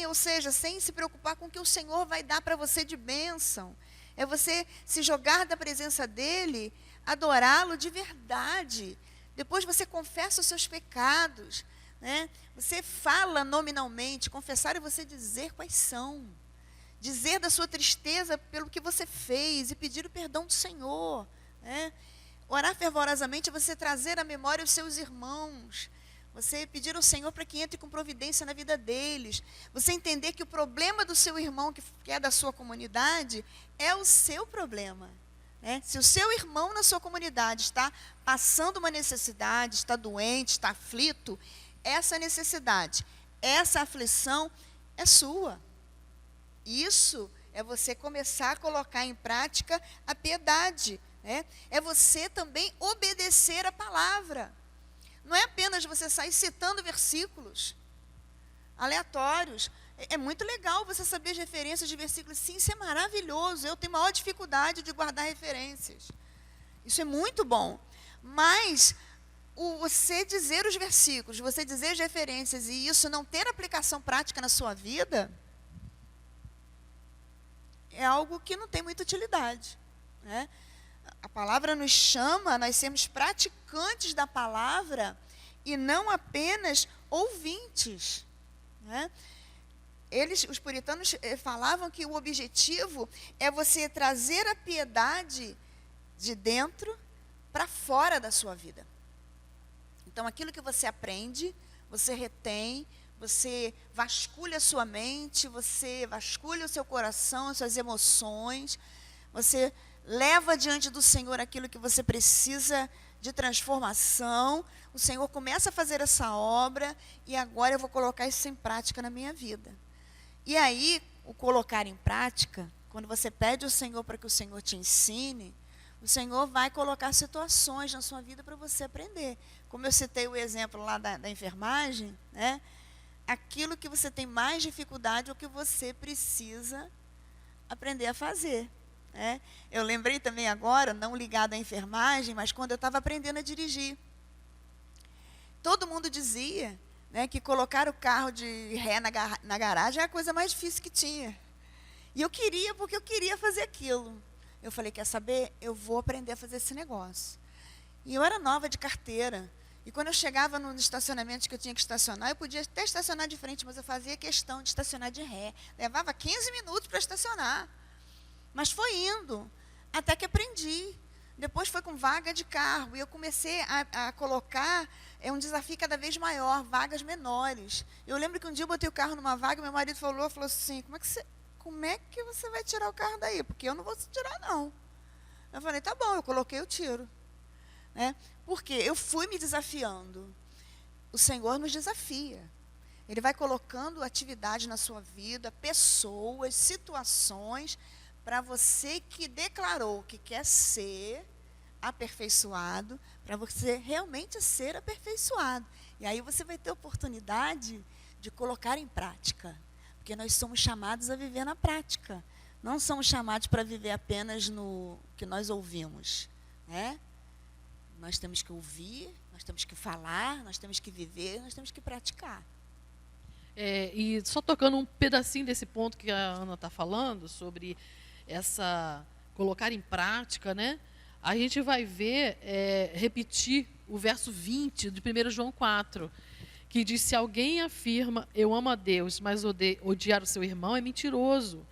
Speaker 2: Ou seja, sem se preocupar com o que o Senhor vai dar para você de bênção. É você se jogar da presença dEle, adorá-lo de verdade. Depois você confessa os seus pecados. Né? Você fala nominalmente, confessar é você dizer quais são, dizer da sua tristeza pelo que você fez e pedir o perdão do Senhor, né? Orar fervorosamente é você trazer à memória os seus irmãos, você pedir ao Senhor para que entre com providência na vida deles, você entender que o problema do seu irmão, que é da sua comunidade, é o seu problema. Né? Se o seu irmão na sua comunidade está passando uma necessidade, está doente, está aflito, essa necessidade, essa aflição é sua. Isso é você começar a colocar em prática a piedade. Né? É você também obedecer a palavra. Não é apenas você sair citando versículos aleatórios. É muito legal você saber as referências de versículos. Sim, isso é maravilhoso. Eu tenho maior dificuldade de guardar referências. Isso é muito bom. Mas você dizer os versículos, você dizer as referências e isso não ter aplicação prática na sua vida, é algo que não tem muita utilidade. Né? A palavra nos chama a nós sermos praticantes da palavra e não apenas ouvintes. Né? Os puritanos falavam que o objetivo é você trazer a piedade de dentro para fora da sua vida. Então, aquilo que você aprende, você retém, você vasculha a sua mente, você vasculha o seu coração, as suas emoções, você leva diante do Senhor aquilo que você precisa de transformação, o Senhor começa a fazer essa obra e agora eu vou colocar isso em prática na minha vida. E aí, o colocar em prática, quando você pede ao Senhor para que o Senhor te ensine, o Senhor vai colocar situações na sua vida para você aprender. Como eu citei o exemplo lá da enfermagem, né? Aquilo que você tem mais dificuldade é o que você precisa aprender a fazer. Né? Eu lembrei também agora, não ligado à enfermagem, mas quando eu estava aprendendo a dirigir. Todo mundo dizia, né, que colocar o carro de ré na garagem é a coisa mais difícil que tinha. E eu queria, porque eu queria fazer aquilo. Eu falei, quer saber? Eu vou aprender a fazer esse negócio. E eu era nova de carteira. E quando eu chegava no estacionamento que eu tinha que estacionar, eu podia até estacionar de frente, mas eu fazia questão de estacionar de ré. Levava 15 minutos para estacionar. Mas foi indo, até que aprendi. Depois foi com vaga de carro. E eu comecei a colocar um desafio cada vez maior, vagas menores. Eu lembro que um dia eu botei o carro numa vaga, meu marido falou assim, como é que você vai tirar o carro daí? Porque eu não vou tirar, não. Eu falei, tá bom, eu coloquei o tiro. Né? Porque eu fui me desafiando. O Senhor nos desafia. Ele vai colocando atividade na sua vida, pessoas, situações, para você que declarou que quer ser aperfeiçoado, para você realmente ser aperfeiçoado. E aí você vai ter oportunidade de colocar em prática. Porque nós somos chamados a viver na prática. Não somos chamados para viver apenas no que nós ouvimos, né? Nós temos que ouvir, nós temos que falar, nós temos que viver, nós temos que praticar.
Speaker 4: E só tocando um pedacinho desse ponto que a Ana está falando, sobre essa colocar em prática, né? A gente vai ver, repetir o verso 20 de 1 João 4, que diz: se alguém afirma, eu amo a Deus, mas odiar o seu irmão, é mentiroso.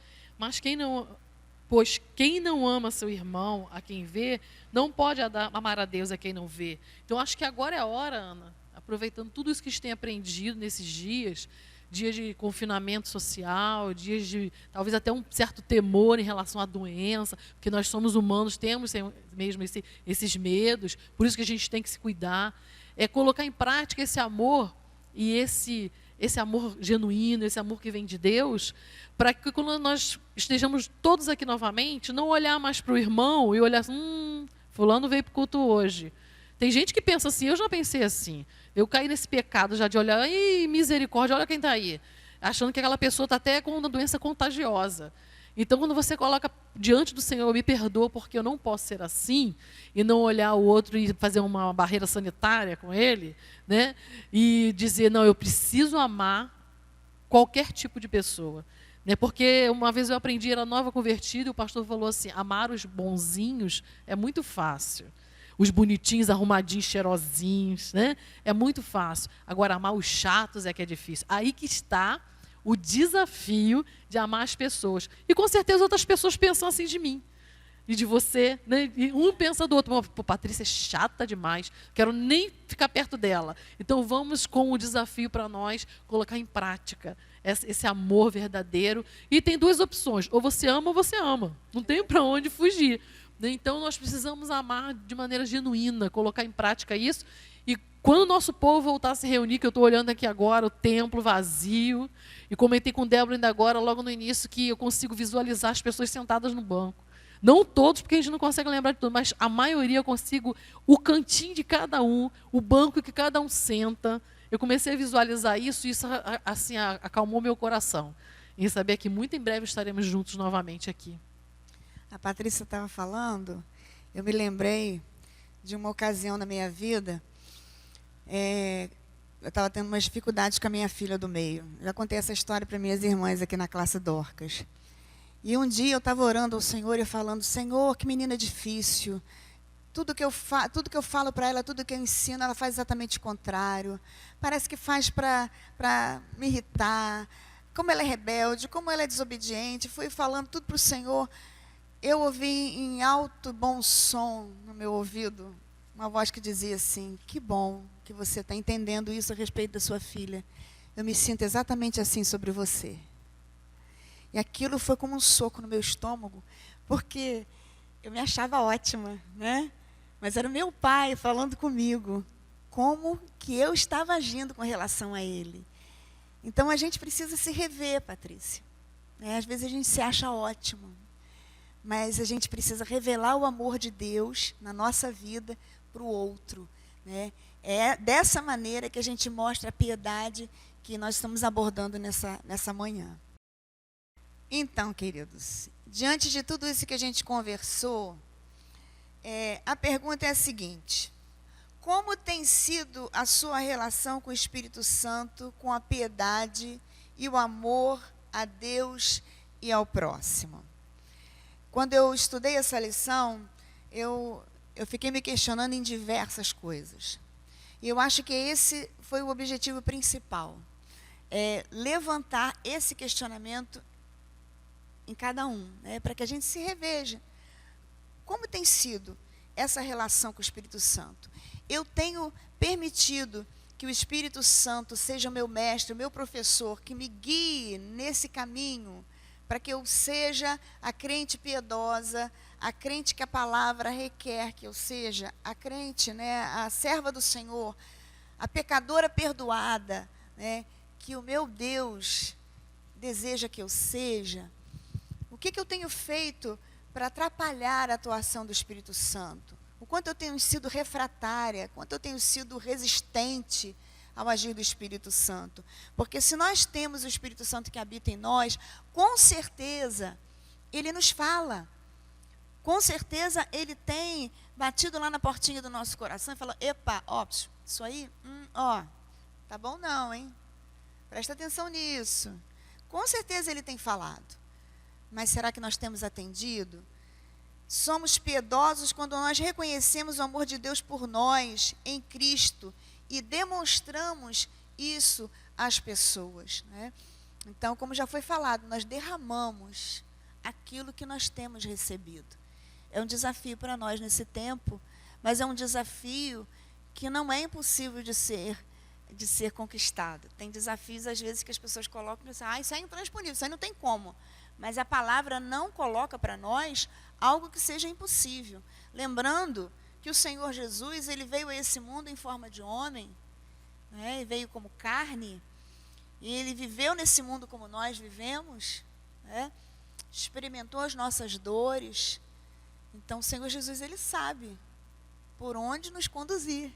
Speaker 4: Pois quem não ama seu irmão, a quem vê, não pode amar a Deus a quem não vê. Então, acho que agora é a hora, Ana, aproveitando tudo isso que a gente tem aprendido nesses dias de confinamento social, dias de talvez até um certo temor em relação à doença, porque nós somos humanos, temos mesmo esses medos, por isso que a gente tem que se cuidar. É colocar em prática esse amor, e esse amor genuíno, esse amor que vem de Deus, para que quando nós estejamos todos aqui novamente, não olhar mais para o irmão e olhar assim, fulano veio para o culto hoje. Tem gente que pensa assim, eu já pensei assim, eu caí nesse pecado já de olhar, ih, misericórdia, olha quem está aí, achando que aquela pessoa está até com uma doença contagiosa. Então, quando você coloca diante do Senhor, me perdoa porque eu não posso ser assim, e não olhar o outro e fazer uma barreira sanitária com ele, né? E dizer, não, eu preciso amar qualquer tipo de pessoa. Né? Porque uma vez eu aprendi, era nova convertida, e o pastor falou assim, amar os bonzinhos é muito fácil. Os bonitinhos, arrumadinhos, cheirosinhos, né? É muito fácil. Agora, amar os chatos é que é difícil. Aí que está o desafio de amar as pessoas. E com certeza outras pessoas pensam assim de mim. E de você, né? E um pensa do outro, pô, Patrícia é chata demais, quero nem ficar perto dela. Então vamos com o desafio para nós colocar em prática esse amor verdadeiro. E tem duas opções, ou você ama ou você ama. Não tem para onde fugir. Então nós precisamos amar de maneira genuína, colocar em prática isso. E quando o nosso povo voltar a se reunir, que eu estou olhando aqui agora, o templo vazio, e comentei com Débora ainda agora, logo no início, que eu consigo visualizar as pessoas sentadas no banco. Não todos, porque a gente não consegue lembrar de tudo, mas a maioria eu consigo, o cantinho de cada um, o banco que cada um senta. Eu comecei a visualizar isso, e isso assim, acalmou meu coração. Em saber que muito em breve estaremos juntos novamente aqui.
Speaker 2: A Patrícia estava falando, eu me lembrei de uma ocasião na minha vida, eu estava tendo umas dificuldades com a minha filha do meio. Já contei essa história para minhas irmãs aqui na classe Dorcas. E um dia eu estava orando ao Senhor e falando, Senhor, que menina difícil. Tudo que eu falo para ela, tudo que eu ensino, ela faz exatamente o contrário. Parece que faz para me irritar. Como ela é rebelde, como ela é desobediente. Fui falando tudo para o Senhor. Eu ouvi em alto bom som no meu ouvido uma voz que dizia assim, que bom que você está entendendo isso a respeito da sua filha. Eu me sinto exatamente assim sobre você. E aquilo foi como um soco no meu estômago, porque eu me achava ótima, né? Mas era o meu pai falando comigo, como que eu estava agindo com relação a ele. Então a gente precisa se rever, Patrícia. Às vezes a gente se acha ótimo, mas a gente precisa revelar o amor de Deus na nossa vida para o outro, né? É dessa maneira que a gente mostra a piedade que nós estamos abordando nessa manhã. Então, queridos, diante de tudo isso que a gente conversou, a pergunta é a seguinte: como tem sido a sua relação com o Espírito Santo, com a piedade e o amor a Deus e ao próximo? Quando eu estudei essa lição, eu fiquei me questionando em diversas coisas. E eu acho que esse foi o objetivo principal, levantar esse questionamento em cada um, né, para que a gente se reveja. Como tem sido essa relação com o Espírito Santo? Eu tenho permitido que o Espírito Santo seja o meu mestre, o meu professor, que me guie nesse caminho, para que eu seja a crente piedosa, a crente que a palavra requer que eu seja, a crente, né, a serva do Senhor, a pecadora perdoada, né, que o meu Deus deseja que eu seja. O que eu tenho feito para atrapalhar a atuação do Espírito Santo? O quanto eu tenho sido refratária, quanto eu tenho sido resistente ao agir do Espírito Santo. Porque se nós temos o Espírito Santo que habita em nós, com certeza ele nos fala. Com certeza ele tem batido lá na portinha do nosso coração e falado: epa, ó, isso aí, tá bom não, hein? Presta atenção nisso. Com certeza ele tem falado. Mas será que nós temos atendido? Somos piedosos quando nós reconhecemos o amor de Deus por nós, em Cristo, e demonstramos isso às pessoas, né? Então, como já foi falado, nós derramamos aquilo que nós temos recebido. É um desafio para nós nesse tempo, mas é um desafio que não é impossível de ser conquistado. Tem desafios, às vezes, que as pessoas colocam e dizem: isso é intransponível, isso aí não tem como. Mas a palavra não coloca para nós algo que seja impossível. Lembrando que o Senhor Jesus, ele veio a esse mundo em forma de homem, né? Ele veio como carne, e ele viveu nesse mundo como nós vivemos, né? Experimentou as nossas dores. Então, o Senhor Jesus, ele sabe por onde nos conduzir.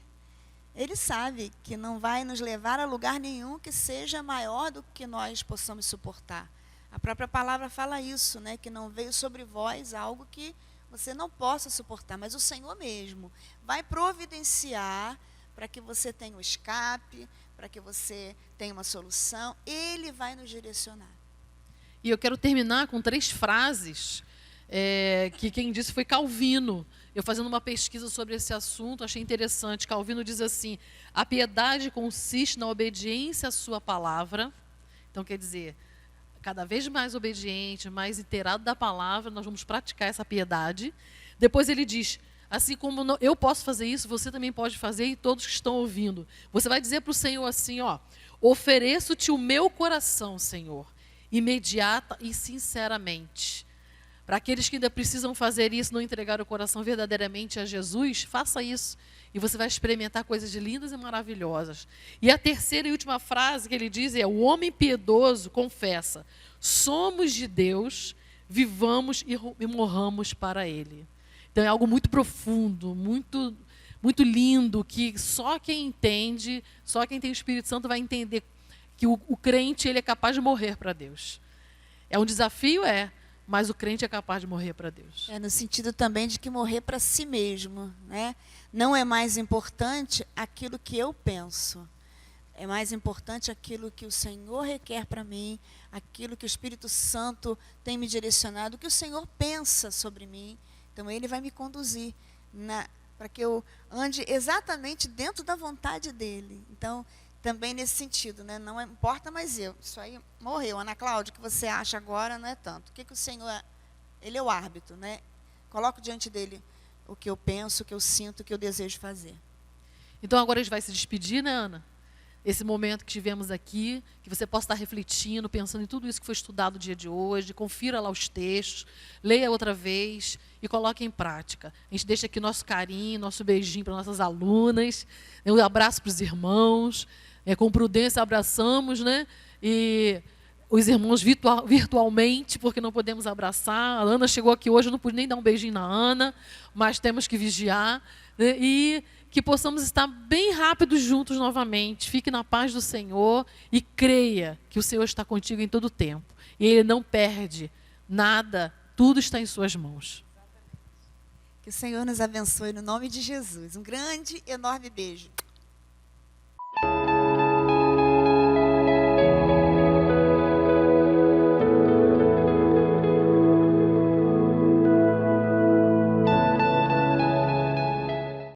Speaker 2: Ele sabe que não vai nos levar a lugar nenhum que seja maior do que nós possamos suportar. A própria palavra fala isso, né? Que não veio sobre vós algo que você não possa suportar, mas o Senhor mesmo vai providenciar para que você tenha um escape, para que você tenha uma solução. Ele vai nos direcionar.
Speaker 4: E eu quero terminar com 3 frases que quem disse foi Calvino. Eu fazendo uma pesquisa sobre esse assunto, achei interessante. Calvino diz assim: a piedade consiste na obediência à sua palavra. Então, quer dizer, cada vez mais obediente, mais inteirado da palavra, nós vamos praticar essa piedade. Depois ele diz: assim como eu posso fazer isso, você também pode fazer, e todos que estão ouvindo. Você vai dizer para o Senhor assim, ofereço-te o meu coração, Senhor, imediata e sinceramente. Para aqueles que ainda precisam fazer isso, não entregar o coração verdadeiramente a Jesus, faça isso. E você vai experimentar coisas lindas e maravilhosas. E a terceira e última frase que ele diz é: o homem piedoso confessa: somos de Deus, vivamos e morramos para Ele. Então é algo muito profundo, muito, muito lindo, que só quem entende, só quem tem o Espírito Santo vai entender que o crente, ele é capaz de morrer para Deus. É um desafio, mas o crente é capaz de morrer para Deus.
Speaker 2: No sentido também de que morrer para si mesmo, né? Não é mais importante aquilo que eu penso. É mais importante aquilo que o Senhor requer para mim, aquilo que o Espírito Santo tem me direcionado, o que o Senhor pensa sobre mim. Então, Ele vai me conduzir para que eu ande exatamente dentro da vontade dEle. Então, também nesse sentido, né? Não importa mais eu. Isso aí morreu. Ana Cláudia, o que você acha agora não é tanto. O que o Senhor é? Ele é o árbitro, né? Coloco diante dele o que eu penso, o que eu sinto, o que eu desejo fazer.
Speaker 4: Então agora a gente vai se despedir, né, Ana? Esse momento que tivemos aqui, que você possa estar refletindo, pensando em tudo isso que foi estudado no dia de hoje, confira lá os textos, leia outra vez e coloque em prática. A gente deixa aqui nosso carinho, nosso beijinho para nossas alunas, um abraço para os irmãos, com prudência abraçamos, né? E os irmãos virtualmente, porque não podemos abraçar. A Ana chegou aqui hoje, eu não pude nem dar um beijinho na Ana, mas temos que vigiar, né? E que possamos estar bem rápidos juntos novamente. Fique na paz do Senhor e creia que o Senhor está contigo em todo o tempo. E Ele não perde nada, tudo está em suas mãos.
Speaker 2: Que o Senhor nos abençoe no nome de Jesus. Um grande, enorme beijo.